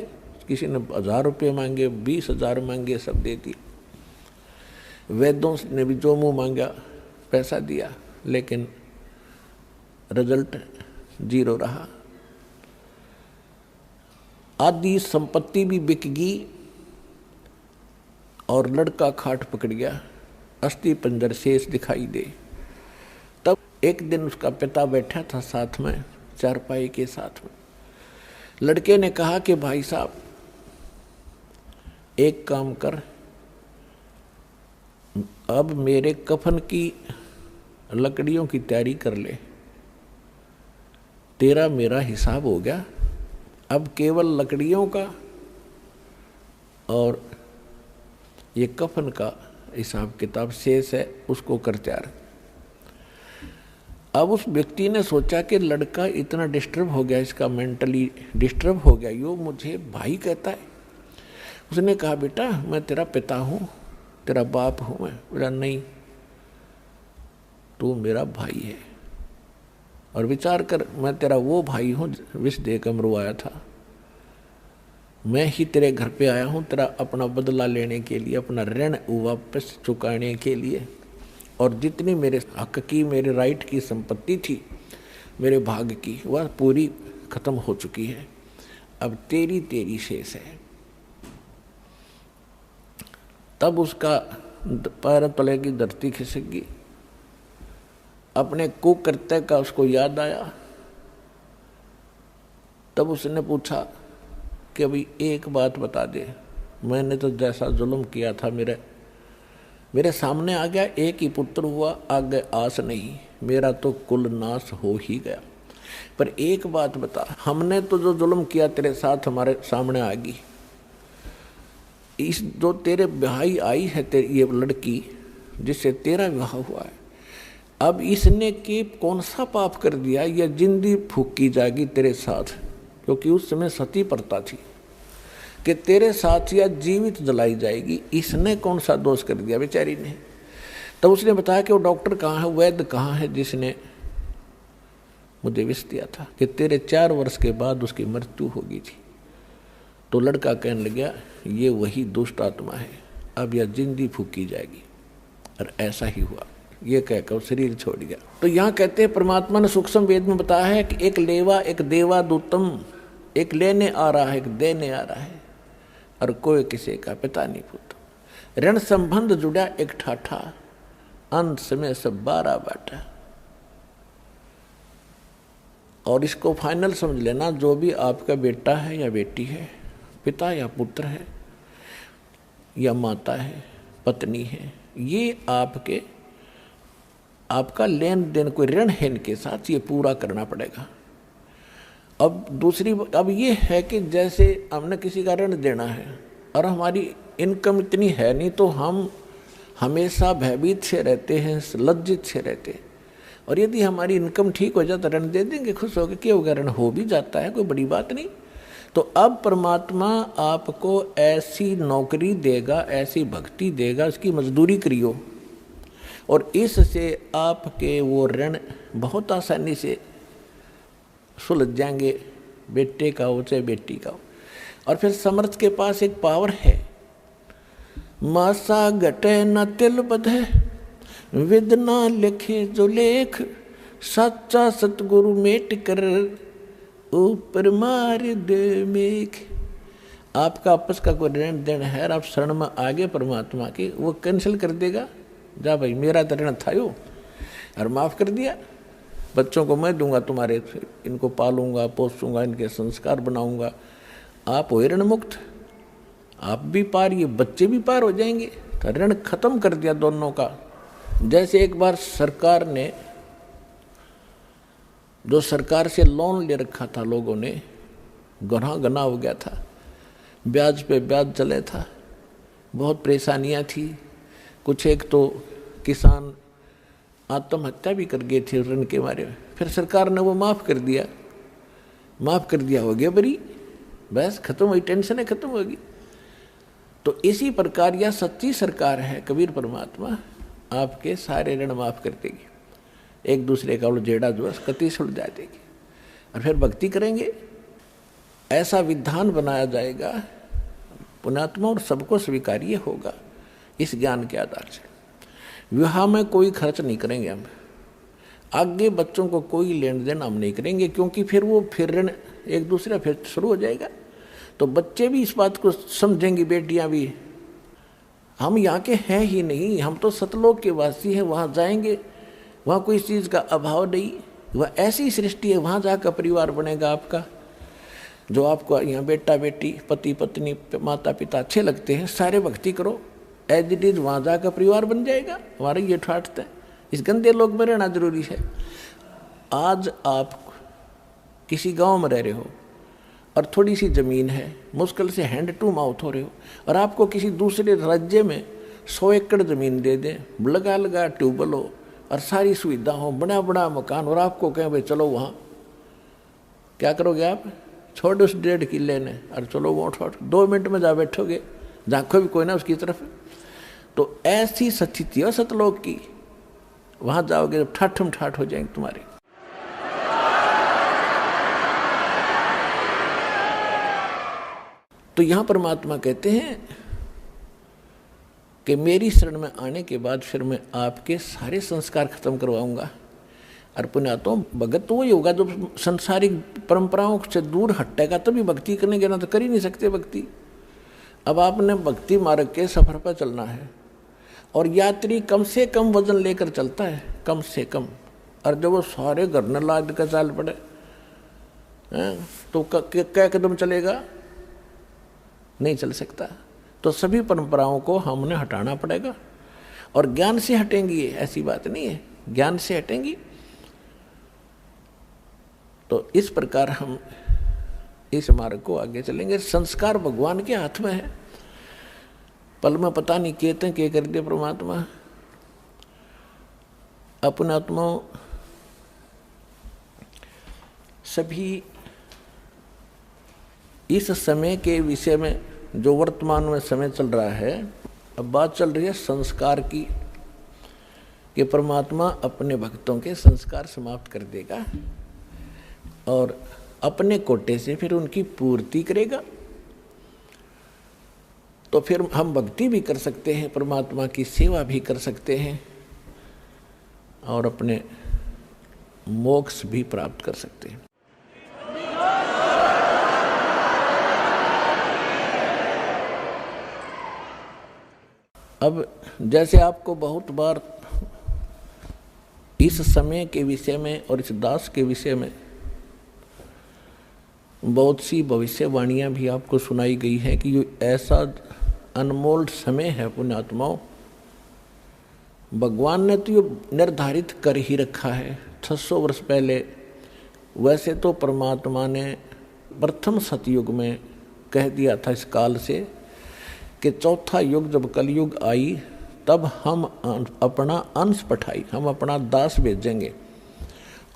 किसी ने 1000 रुपये मांगे, 20,000 मांगे, सब दे दिए। वैद्यों ने भी जो मुँह मांगा पैसा दिया, लेकिन रिजल्ट 0 रहा। आधी संपत्ति भी बिक गई और लड़का खाट पकड़ गया, अस्थि पंजर शेष दिखाई दे। तब एक दिन उसका पिता बैठा था साथ में, चारपाई के साथ में। लड़के ने कहा कि भाई साहब एक काम कर, अब मेरे कफन की लकड़ियों की तैयारी कर ले, तेरा मेरा हिसाब हो गया। अब केवल लकड़ियों का और ये कफन का हिसाब किताब शेष है, उसको कर तैयार। अब उस व्यक्ति ने सोचा कि लड़का इतना डिस्टर्ब हो गया, इसका मेंटली डिस्टर्ब हो गया, यो मुझे भाई कहता है। उसने कहा बेटा मैं तेरा पिता हूँ, तेरा बाप हूँ मैं। बोला नहीं, तू मेरा भाई है, और विचार कर मैं तेरा वो भाई हूँ विष देकर मरवाया था। मैं ही तेरे घर पे आया हूँ तेरा अपना बदला लेने के लिए, अपना ऋण वापस चुकाने के लिए। और जितनी मेरे हक की, मेरे राइट की संपत्ति थी, मेरे भाग की, वह पूरी खत्म हो चुकी है। अब तेरी शेष है। तब उसका पैर तले की धरती खिसक गई। अपने कुकर्त्य का उसको याद आया। तब उसने पूछा कि अभी एक बात बता दे, मैंने तो जैसा जुल्म किया था मेरे मेरे सामने आ गया, एक ही पुत्र हुआ, आगे आस नहीं, मेरा तो कुल नाश हो ही गया। पर एक बात बता, हमने तो जो जुल्म किया तेरे साथ हमारे सामने आ गई, इस जो तेरे भाई आई है तेरी ये लड़की जिससे तेरा विवाह हुआ है, अब इसने के कौन सा पाप कर दिया, यह जिंदगी फूकी जाएगी तेरे साथ, क्योंकि उस समय सती प्रथा थी कि तेरे साथ या जीवित जलाई जाएगी। इसने कौन सा दोष कर दिया बेचारी ने। तब उसने बताया कि वो डॉक्टर कहाँ है, वैद्य कहाँ है जिसने मुझे विष दिया था कि तेरे 4 वर्ष के बाद उसकी मृत्यु होगी थी। तो लड़का कहने लगा ये वही दुष्ट आत्मा है, अब यह जिंदगी फूकी जाएगी। और ऐसा ही हुआ, ये कहकर शरीर छोड़ गया। तो यहाँ कहते हैं परमात्मा ने सूक्ष्म वेद में बताया है कि एक लेवा एक देवा दूतम, एक लेने आ रहा है एक देने आ रहा है, और कोई किसी का पिता नहीं पुत्र। ऋण संबंध जुड़ा एक ठाठा, अंत समय सब 12 बाटा। और इसको फाइनल समझ लेना, जो भी आपका बेटा है या बेटी है, पिता या पुत्र है या माता है, पत्नी है, ये आपका लेन देन कोई ऋण है इनके साथ, ये पूरा करना पड़ेगा। अब ये है कि जैसे हमने किसी का ऋण देना है और हमारी इनकम इतनी है नहीं, तो हम हमेशा भयभीत से रहते हैं, लज्जित से रहते हैं। और यदि हमारी इनकम ठीक हो जाए तो ऋण दे देंगे, खुश होकर, क्या होगा, ऋण हो भी जाता है, कोई बड़ी बात नहीं। तो अब परमात्मा आपको ऐसी नौकरी देगा, ऐसी भक्ति देगा, उसकी मजदूरी करियो, और इससे आपके वो ऋण बहुत आसानी से सुलझ जाएंगे, बेटे का हो चाहे बेटी का हो। और फिर समर्थ के पास एक पावर है, मासा घटे न तिल बधे, विद ना लिखे जो लेख, सच्चा सतगुरु मेट कर ऊपर मार दे मेघ। आपका आपस का कोई ऋण देन है, आप शरण में आगे परमात्मा की, वो कैंसिल कर देगा। जा भाई मेरा तो ऋण था यो, और माफ़ कर दिया, बच्चों को मैं दूंगा तुम्हारे, इनको पालूंगा पोसूंगा, इनके संस्कार बनाऊंगा, आप हो ऋण मुक्त, आप भी पार, ये बच्चे भी पार हो जाएंगे। तो ऋण खत्म कर दिया दोनों का। जैसे एक बार सरकार ने, जो सरकार से लोन ले रखा था लोगों ने, गना हो गया था, ब्याज पे ब्याज चले था, बहुत परेशानियां थी। कुछ एक तो किसान आत्महत्या भी कर गए थे ऋण के मारे। फिर सरकार ने वो माफ़ कर दिया, हो गया बरी, बस खत्म हुई, टेंशन खत्म होगी। तो इसी प्रकार यह सच्ची सरकार है कबीर परमात्मा, आपके सारे ऋण माफ़ कर देगी, एक दूसरे का जेड़ा जो है कति सुलझा देगी, और फिर भक्ति करेंगे। ऐसा विधान बनाया जाएगा पुण्यात्मा, और सबको स्वीकार्य होगा इस ज्ञान के आधार से। विवाह में कोई खर्च नहीं करेंगे हम, आगे बच्चों को कोई लेन देन हम नहीं करेंगे, क्योंकि फिर ऋण एक दूसरा फिर शुरू हो जाएगा। तो बच्चे भी इस बात को समझेंगे, बेटियां भी, हम यहाँ के हैं ही नहीं, हम तो सतलोक के वासी हैं, वहाँ जाएंगे, वहाँ कोई चीज़ का अभाव नहीं, वह ऐसी सृष्टि है, वहाँ जाकर परिवार बनेगा आपका। जो आपको यहाँ बेटा बेटी पति पत्नी माता पिता अच्छे लगते हैं, सारे भक्ति करो, एज इट इज वहाँ जाकर परिवार बन जाएगा। हमारे ये ठाठते हैं, इस गंदे लोग में रहना जरूरी है। आज आप किसी गांव में रह रहे हो और थोड़ी सी ज़मीन है, मुश्किल से हैंड टू माउथ हो रहे हो, और आपको किसी दूसरे राज्य में 100 एकड़ ज़मीन दे दें, लगा ट्यूबवेल हो और सारी सुविधा हो, बड़ा बड़ा मकान, और आपको कहें भाई चलो वहाँ, क्या करोगे आप? छोड़ उस 1.5 किले ने और चलो वो 2 मिनट में जा बैठोगे, झाँखो भी कोई ना उसकी तरफ। तो ऐसी स्थिति है सतलोक की, वहाँ जाओगे जब ठाठम ठाठ हो जाएंगे तुम्हारे। तो यहाँ परमात्मा कहते हैं कि मेरी शरण में आने के बाद फिर मैं आपके सारे संस्कार खत्म करवाऊंगा। और पुण्यात्मा भगत तो वही होगा जो संसारिक परंपराओं से दूर हटेगा, तभी भक्ति करने के ना तो कर ही नहीं सकते भक्ति। अब आपने भक्ति मार्ग के सफर पर चलना है, और यात्री कम से कम वजन लेकर चलता है, कम से कम। और जब वो सारे घर न लाद कर चाल पड़े तो क्या कदम चलेगा? नहीं चल सकता। तो सभी परंपराओं को हमने हटाना पड़ेगा, और ज्ञान से हटेंगी, ये ऐसी बात नहीं है, ज्ञान से हटेंगी। तो इस प्रकार हम इस मार्ग को आगे चलेंगे। संस्कार भगवान के हाथ में है, पल में पता नहीं कहते क्या कर दे परमात्मा। अपने आत्मा सभी इस समय के विषय में, जो वर्तमान में समय चल रहा है, अब बात चल रही है संस्कार की, कि परमात्मा अपने भक्तों के संस्कार समाप्त कर देगा और अपने कोटे से फिर उनकी पूर्ति करेगा। तो फिर हम भक्ति भी कर सकते हैं, परमात्मा की सेवा भी कर सकते हैं और अपने मोक्ष भी प्राप्त कर सकते हैं। अब जैसे आपको बहुत बार इस समय के विषय में और इस दास के विषय में बहुत सी भविष्यवाणियां भी आपको सुनाई गई है कि ये ऐसा अनमोल समय है पुण्यात्माओं, भगवान ने तो ये निर्धारित कर ही रखा है 600 वर्ष पहले। वैसे तो परमात्मा ने प्रथम सतयुग में कह दिया था इस काल से कि चौथा युग जब कलयुग आई तब हम अपना अंश पठाई, हम अपना दास भेजेंगे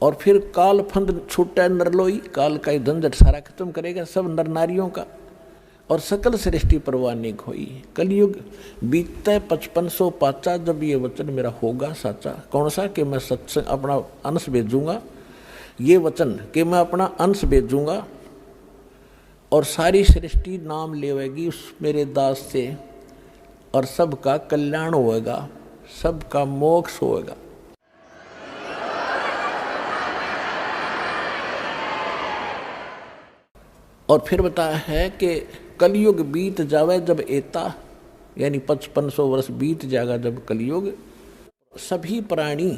और फिर काल फंद छूटा नरलोई, काल का झंझट सारा खत्म करेगा सब नर नारियों का और सकल सृष्टि परवानिक होई। कलयुग बीतते 5500 पाचा जब ये वचन मेरा होगा साचा, कौन सा कि मैं सत्संग अपना अंश भेजूंगा, ये वचन कि मैं अपना अंश भेजूंगा और सारी सृष्टि नाम लेवेगी उस मेरे दास से और सबका कल्याण होएगा, सबका मोक्ष होएगा। और फिर बताया है कि कलयुग बीत जावे जब एता, यानी 5500 वर्ष बीत जाएगा जब कलयुग, सभी प्राणी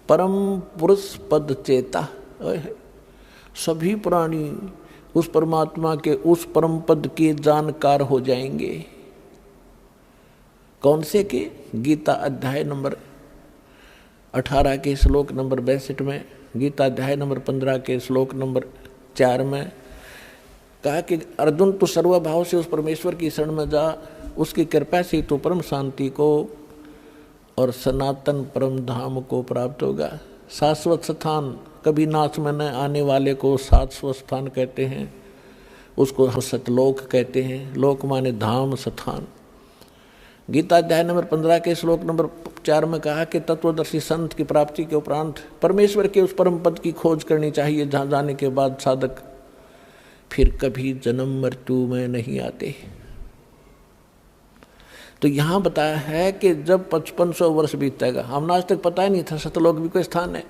परम पुरुष पद चेता, सभी प्राणी उस परमात्मा के उस परम पद के जानकार हो जाएंगे। कौन से के? गीता अध्याय नंबर 18 के श्लोक नंबर 62 में, गीता अध्याय नंबर 15 के श्लोक नंबर 4 में कहा कि अर्जुन तू सर्वभाव से उस परमेश्वर की शरण में जा, उसकी कृपा से तो परम शांति को और सनातन परम धाम को प्राप्त होगा। शाश्वत स्थान, कभी नाश में न आने वाले को शाश्वत स्थान कहते हैं, उसको सतलोक कहते हैं। लोक माने धाम, स्थान। गीता अध्याय नंबर 15 के श्लोक नंबर 4 में कहा कि तत्वदर्शी संत की प्राप्ति के उपरांत परमेश्वर के उस परम पद की खोज करनी चाहिए जहाँ जाने के बाद साधक फिर कभी जन्म मृत्यु में नहीं आते। तो यहाँ बताया है कि जब 5500 वर्ष बीतेगा, हमने आज तक पता ही नहीं था सतलोक भी कोई स्थान है।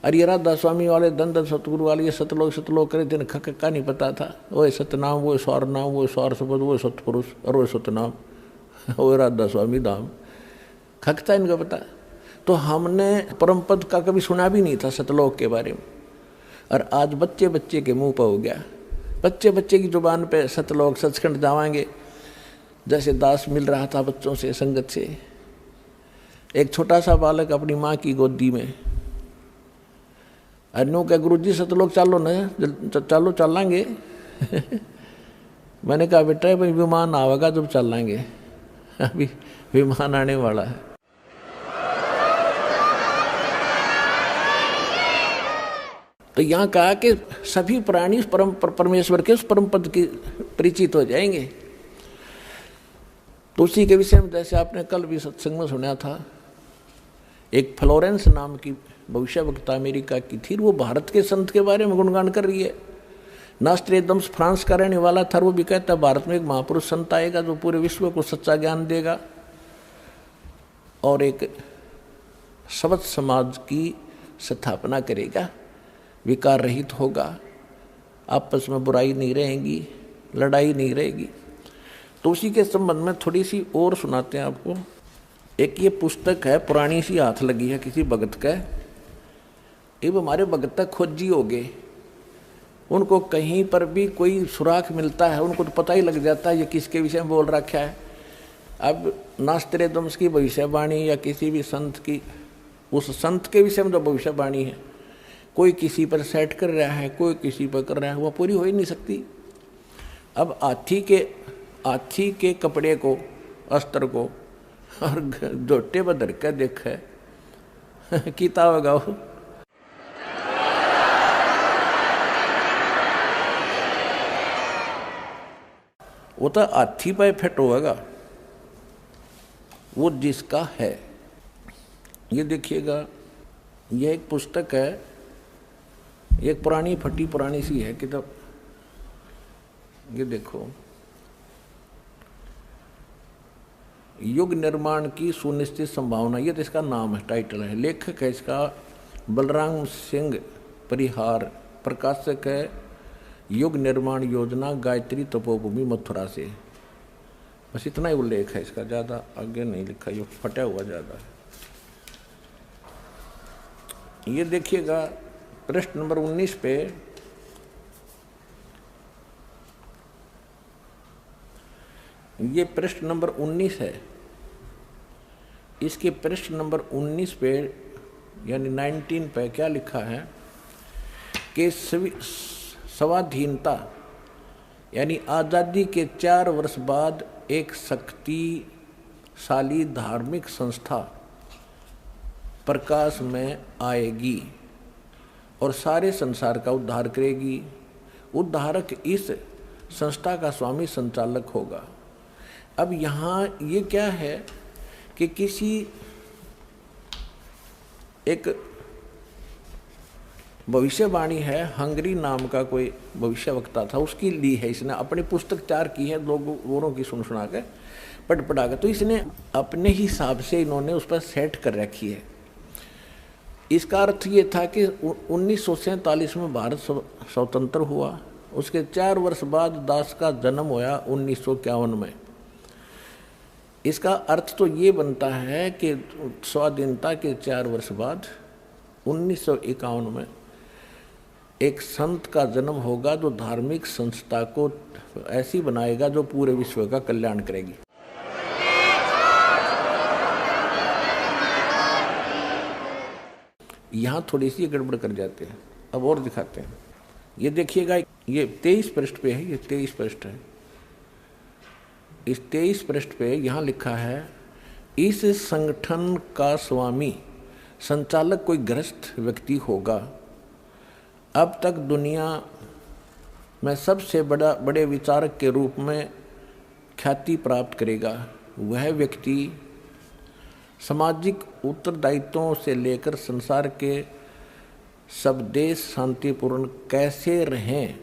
अरे राधा स्वामी वाले दंड सतगुरु वाले ये सतलोक करे थे, का नहीं पता था। वो सतनाम, वो स्वर नाम, वो स्वर शब्द, वो सतपुरुष और वो सतनाम, वो राधा स्वामी धाम, खकता इनका पता। तो हमने परम पद का कभी सुना भी नहीं था सतलोक के बारे में, और आज बच्चे बच्चे के मुंह पर हो गया। बच्चे बच्चे की जुबान पे सतलोक सचखंड जावाएंगे, जैसे दास मिल रहा था बच्चों से, संगत से। एक छोटा सा बालक अपनी माँ की गोदी में, अनु क्या गुरु जी सतलोक चालो न, चालो चलेंगे। मैंने कहा बेटा भाई विमान आवेगा जब चलेंगे, अभी विमान आने वाला है। तो यहाँ कहा कि सभी प्राणी परमेश्वर के उस परम पद की परिचित हो जाएंगे। तो उसी के विषय में जैसे आपने कल भी सत्संग में सुना था, एक फ्लोरेंस नाम की भविष्य वक्ता अमेरिका की थी, वो भारत के संत के बारे में गुणगान कर रही है। नास्ट्रेदम्स फ्रांस का रहने वाला था, वो भी कहता है भारत में एक महापुरुष संत आएगा जो पूरे विश्व को सच्चा ज्ञान देगा और एक सबद समाज की स्थापना करेगा, विकार रहित होगा, आपस में बुराई नहीं रहेगी, लड़ाई नहीं रहेगी। तो उसी के संबंध में थोड़ी सी और सुनाते हैं आपको। एक ये पुस्तक है, पुरानी सी हाथ लगी है किसी भगत का। ये हमारे भगत तक खोजी हो गए, उनको कहीं पर भी कोई सुराख मिलता है उनको तो पता ही लग जाता है ये किसके विषय में बोल रखा है। अब नास्त्रेदम्स की भविष्यवाणी या किसी भी संत की, उस संत के विषय में जो भविष्यवाणी है, कोई किसी पर सेट कर रहा है, कोई किसी पर कर रहा है, वह पूरी हो ही नहीं सकती। अब हाथी के कपड़े को, अस्त्र को और जोटे पर धर कर देखे कीता होगा वो तो हाथी पर फिट होगा, वो जिसका है। ये देखिएगा, यह एक पुस्तक है, एक पुरानी फटी पुरानी सी है किताब। ये देखो, युग निर्माण की सुनिश्चित संभावना, ये तो इसका नाम है, टाइटल है। लेखक है इसका बलराम सिंह परिहार, प्रकाशक है युग निर्माण योजना, गायत्री तपोभूमि, मथुरा से। बस इतना ही उल्लेख है इसका, ज़्यादा आगे नहीं लिखा, ये फटा हुआ ज़्यादा है। ये देखिएगा पृष्ठ नंबर 19 पे, ये पृष्ठ नंबर 19 है। इसके पृष्ठ नंबर 19 पे यानी 19 पे क्या लिखा है कि स्वाधीनता यानी आज़ादी के 4 वर्ष बाद एक शक्तिशाली धार्मिक संस्था प्रकाश में आएगी और सारे संसार का उद्धार करेगी। उद्धारक इस संस्था का स्वामी संचालक होगा। अब यहाँ ये क्या है कि किसी एक भविष्यवाणी है, हंगरी नाम का कोई भविष्यवक्ता था, उसकी ली है इसने, अपनी पुस्तक तैयार की है, लोगों की सुना के पढ़ा के, तो इसने अपने हिसाब से इन्होंने उस पर सेट कर रखी है। इसका अर्थ ये था कि 1947 में भारत स्वतंत्र हुआ, उसके 4 वर्ष बाद दास का जन्म होया 1951 में। इसका अर्थ तो ये बनता है कि स्वाधीनता के 4 वर्ष बाद 1951 में एक संत का जन्म होगा जो धार्मिक संस्था को ऐसी बनाएगा जो पूरे विश्व का कल्याण करेगी। यहाँ थोड़ी सी गड़बड़ कर जाते हैं, अब और दिखाते हैं। ये देखिएगा, ये 23 पृष्ठ पे है, ये 23 पृष्ठ है। इस 23 पृष्ठ पे यहाँ लिखा है, इस संगठन का स्वामी संचालक कोई गृहस्थ व्यक्ति होगा। अब तक दुनिया में सबसे बड़े विचारक के रूप में ख्याति प्राप्त करेगा। वह व्यक्ति सामाजिक उत्तरदायित्वों से लेकर संसार के सब देश शांतिपूर्ण कैसे रहें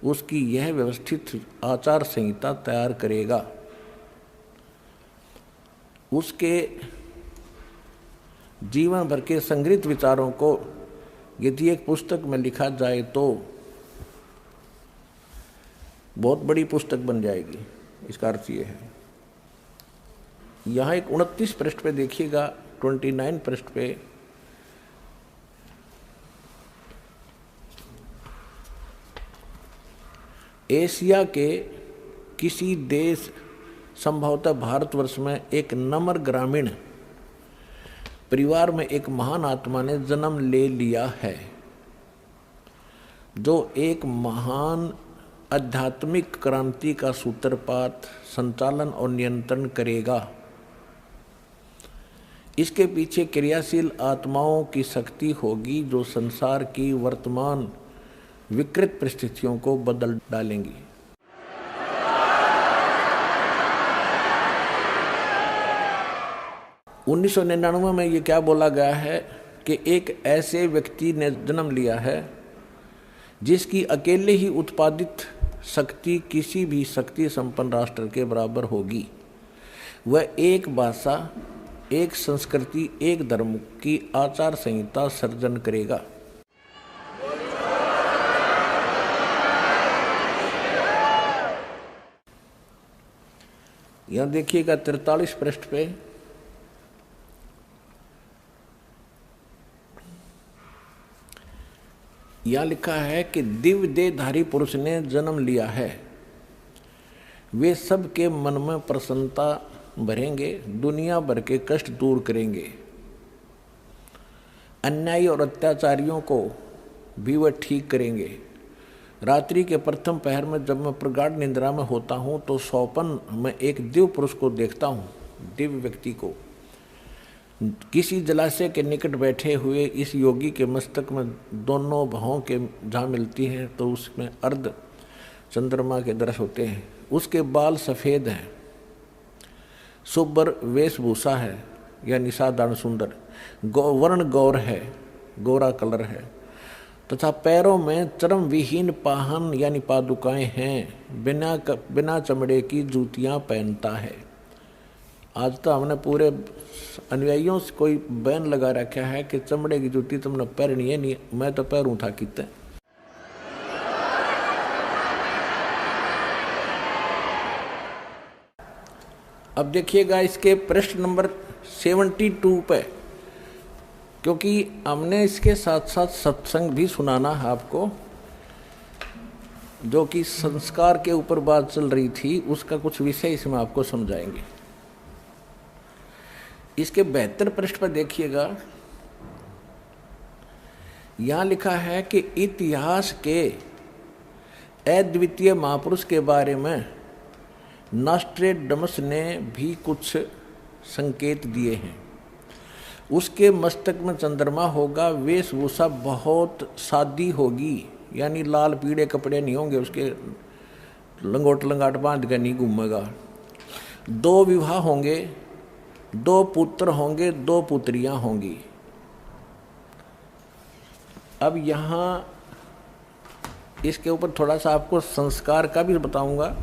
उसकी यह व्यवस्थित आचार संहिता तैयार करेगा। उसके जीवन भर के संग्रहित विचारों को यदि एक पुस्तक में लिखा जाए तो बहुत बड़ी पुस्तक बन जाएगी। इसका अर्थ ये है। यहाँ एक 29 पृष्ठ पे देखिएगा, 29 पृष्ठ पे एशिया के किसी देश, संभवतः भारतवर्ष में एक नम्र ग्रामीण परिवार में एक महान आत्मा ने जन्म ले लिया है जो एक महान आध्यात्मिक क्रांति का सूत्रपात, संचालन और नियंत्रण करेगा। इसके पीछे क्रियाशील आत्माओं की शक्ति होगी जो संसार की वर्तमान विकृत परिस्थितियों को बदल डालेंगी। उन्नीस 1999 में ये क्या बोला गया है कि एक ऐसे व्यक्ति ने जन्म लिया है जिसकी अकेले ही उत्पादित शक्ति किसी भी शक्ति संपन्न राष्ट्र के बराबर होगी। वह एक भाषा, एक संस्कृति, एक धर्म की आचार संहिता सर्जन करेगा। यहां देखिएगा 43 पृष्ठ पे यहाँ लिखा है कि दिव्य देहधारी पुरुष ने जन्म लिया है। वे सबके मन में प्रसन्नता भरेंगे, दुनिया भर के कष्ट दूर करेंगे, अन्यायी और अत्याचारियों को भी वह ठीक करेंगे। रात्रि के प्रथम पहर में जब मैं प्रगाढ़ निद्रा में होता हूँ तो स्वप्न में एक दिव्य पुरुष को देखता हूँ, दिव्य व्यक्ति को। किसी जलाशय के निकट बैठे हुए इस योगी के मस्तक में दोनों भौं के जहाँ मिलती हैं तो उसमें अर्ध चंद्रमा के दृश्य होते हैं। उसके बाल सफ़ेद हैं, सुब्बर वेशभूषा है यानी साधारण सुंदर, वर्ण गौर है, गोरा कलर है, तथा पैरों में चरम विहीन पाहन यानी पादुकाएं हैं, बिना चमड़े की जूतियां पहनता है। आज तो हमने पूरे अनुयायियों से कोई बैन लगा रखा है कि चमड़े की जूती तुमने पहननी है नहीं, मैं तो पैरूं था कितने। अब देखिएगा इसके प्रश्न नंबर 72 पे, क्योंकि हमने इसके साथ साथ सत्संग भी सुनाना है आपको, जो कि संस्कार के ऊपर बात चल रही थी, उसका कुछ विषय इसमें आपको समझाएंगे। इसके 72 पृष्ठ पर देखिएगा, यहाँ लिखा है कि इतिहास के अद्वितीय महापुरुष के बारे में नॉस्ट्रेडमस ने भी कुछ संकेत दिए हैं। उसके मस्तक में चंद्रमा होगा, वेशभूषा बहुत सादी होगी, यानी लाल पीले कपड़े नहीं होंगे, उसके लंगोट लंगाट बांध कर नहीं घूमेगा। 2 विवाह होंगे, 2 पुत्र होंगे, 2 पुत्रियां होंगी। अब यहाँ इसके ऊपर थोड़ा सा आपको संस्कार का भी बताऊंगा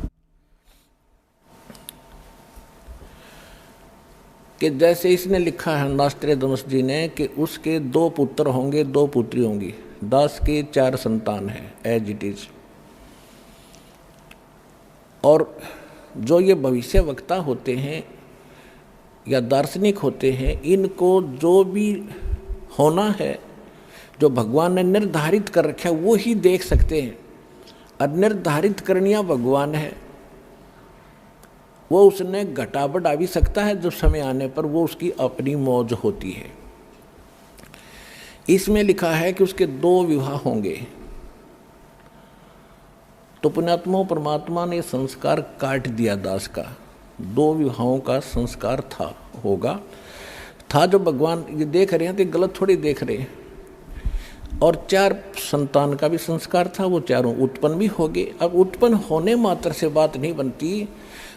कि जैसे इसने लिखा है नॉस्ट्रेडमस जी ने कि उसके 2 पुत्र होंगे, 2 पुत्री होंगी, 10 के 4 संतान है, एज इट इज। और जो ये भविष्य वक्ता होते हैं या दार्शनिक होते हैं, इनको जो भी होना है, जो भगवान ने निर्धारित कर रखा है, वो ही देख सकते हैं। और निर्धारित करनिया भगवान है, वो उसने घटा बढ़ा भी सकता है, जब समय आने पर वो उसकी अपनी मौज होती है। इसमें लिखा है कि उसके 2 विवाह होंगे। तो पुण्यात्मा परमात्मा ने संस्कार काट दिया दास का, 2 विवाहों का संस्कार था जो भगवान ये देख रहे हैं तो गलत थोड़ी देख रहे हैं। और 4 संतान का भी संस्कार था, वो चारों उत्पन्न भी हो गए। अब उत्पन्न होने मात्र से बात नहीं बनती,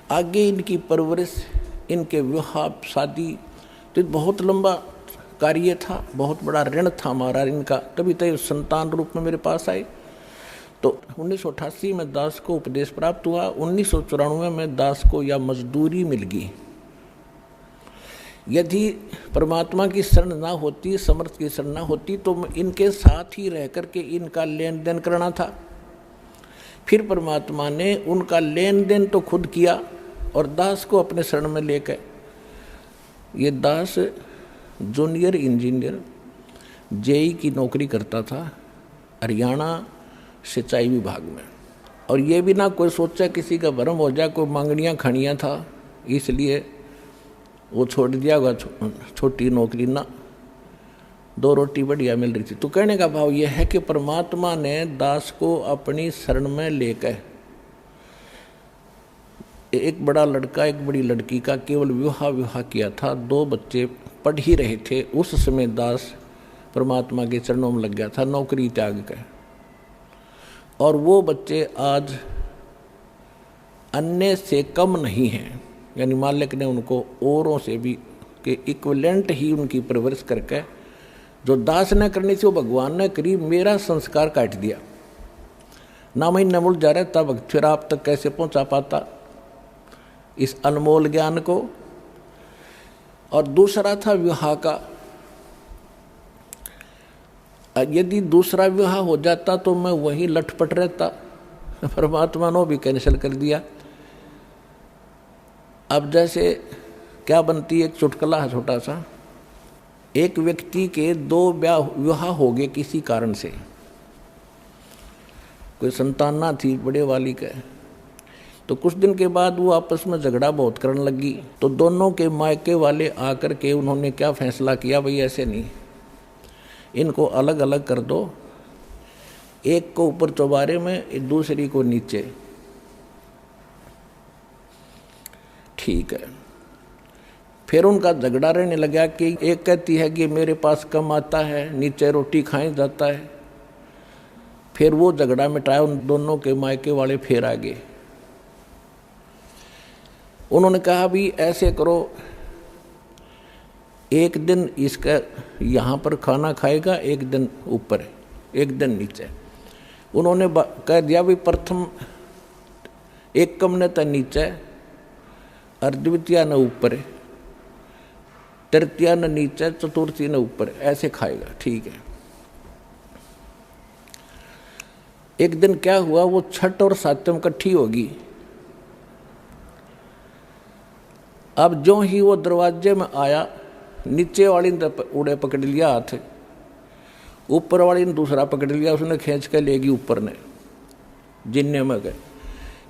आगे इनकी परवरिश, इनके विवाह शादी, तो बहुत लंबा कार्य था, बहुत बड़ा ऋण था हमारा इनका, तभी तो संतान रूप में मेरे पास आए। तो 1988 में दास को उपदेश प्राप्त हुआ, 1994 में दास को यह मजदूरी मिल गई। यदि परमात्मा की शरण ना होती, समर्थ की शरण ना होती, तो इनके साथ ही रह करके इनका लेन देन करना था। फिर परमात्मा ने उनका लेन देन तो खुद किया और दास को अपने शरण में लेकर, ये दास जूनियर इंजीनियर जेई की नौकरी करता था हरियाणा सिंचाई विभाग में। और ये भी ना कोई सोचा किसी का भरम हो जाए, कोई मांगनियाँ खानियाँ था, इसलिए वो छोड़ दिया होगा छोटी नौकरी ना, 2 रोटी बढ़िया मिल रही थी। तो कहने का भाव यह है कि परमात्मा ने दास को अपनी शरण में लेकर, एक बड़ा लड़का एक बड़ी लड़की का केवल विवाह किया था, 2 बच्चे पढ़ ही रहे थे, उस समय दास परमात्मा के चरणों में लग गया था नौकरी त्याग कर। और वो बच्चे आज अन्य से कम नहीं हैं, यानी मालिक ने उनको औरों से भी के इक्विवेलेंट ही उनकी परवरिश करके, जो दास ने करनी थी वो भगवान ने करी। मेरा संस्कार काट दिया ना, मैं न मुड़ जा रहा तब फिर आप तक कैसे पहुंचा पाता इस अनमोल ज्ञान को। और दूसरा था विवाह का, यदि दूसरा विवाह हो जाता तो मैं वहीं लटपट रहता, परमात्मा ने भी कैंसिल कर दिया। अब जैसे क्या बनती है, एक चुटकुला है छोटा सा, एक व्यक्ति के 2 विवाह हो गए किसी कारण से, कोई संतान ना थी बड़े वाली का, तो कुछ दिन के बाद वो आपस में झगड़ा बहुत करने लगी। तो दोनों के मायके वाले आकर के उन्होंने क्या फैसला किया, भाई ऐसे नहीं, इनको अलग अलग कर दो, एक को ऊपर चौबारे में, दूसरी को नीचे। ठीक है। फिर उनका झगड़ा रहने लगा कि एक कहती है कि मेरे पास कम आता है, नीचे रोटी खाई जाता है। फिर वो झगड़ा मिटाया, उन दोनों के मायके वाले फिर आ गए। उन्होंने कहा भी ऐसे करो, एक दिन इसका यहाँ पर खाना खाएगा, एक दिन ऊपर, एक दिन नीचे। उन्होंने कह दिया भी प्रथम एक कम ने तो नीचे, और द्वितीय न ऊपर, तृतीय न नीचे, चतुर्थी न ऊपर, ऐसे खाएगा। ठीक है। एक दिन क्या हुआ, वो छठ और सातम इकट्ठी होगी। अब जो ही वो दरवाजे में आया, नीचे वाली ने उड़े पकड़ लिया हाथ, ऊपर वाली ने दूसरा पकड़ लिया, उसने खींच के लेगी ऊपर ने, जिन्ने में गए।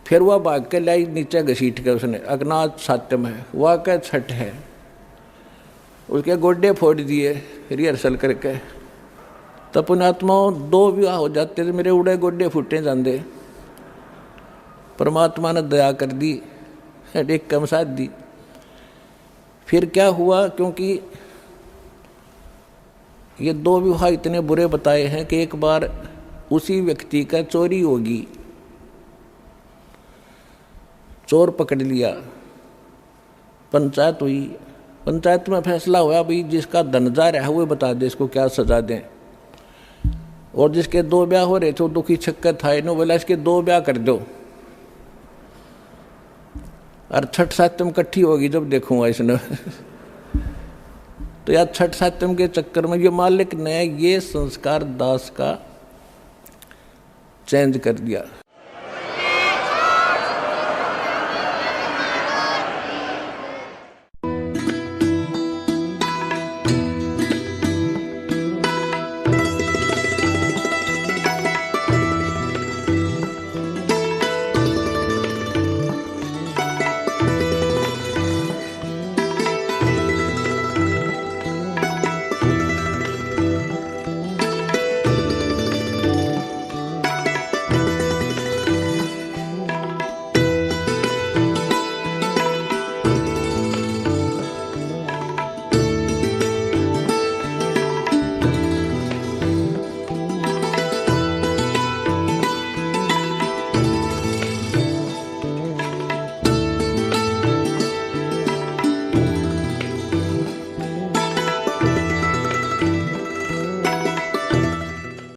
फिर वह भाग के लाई नीचे घसीट के, उसने अगनाथ सातम है, वह क्या छठ है, उसके गोड्डे फोड़ दिए रिहर्सल करके। तो पुण्यात्माओं, 2 विवाह हो जाते थे, मेरे उड़े गोड्डे फूटे जाते। परमात्मा ने दया कर दी, एक कम साथ दी। फिर क्या हुआ, क्योंकि ये 2 विवाह इतने बुरे बताए हैं कि एक बार उसी व्यक्ति का चोरी होगी, चोर पकड़ लिया, पंचायत हुई, पंचायत में फैसला हुआ भाई जिसका धन जा रहा है वो बता दे इसको क्या सजा दें। और जिसके 2 ब्याह हो रहे थे, दुखी छक्कर था, इन्होंने बोला इसके 2 ब्याह कर दो, और छठ सातम इकट्ठी होगी जब देखूंगा इसने। तो यार छठ सातम के चक्कर में ये मालिक ने ये संस्कार दास का चेंज कर दिया।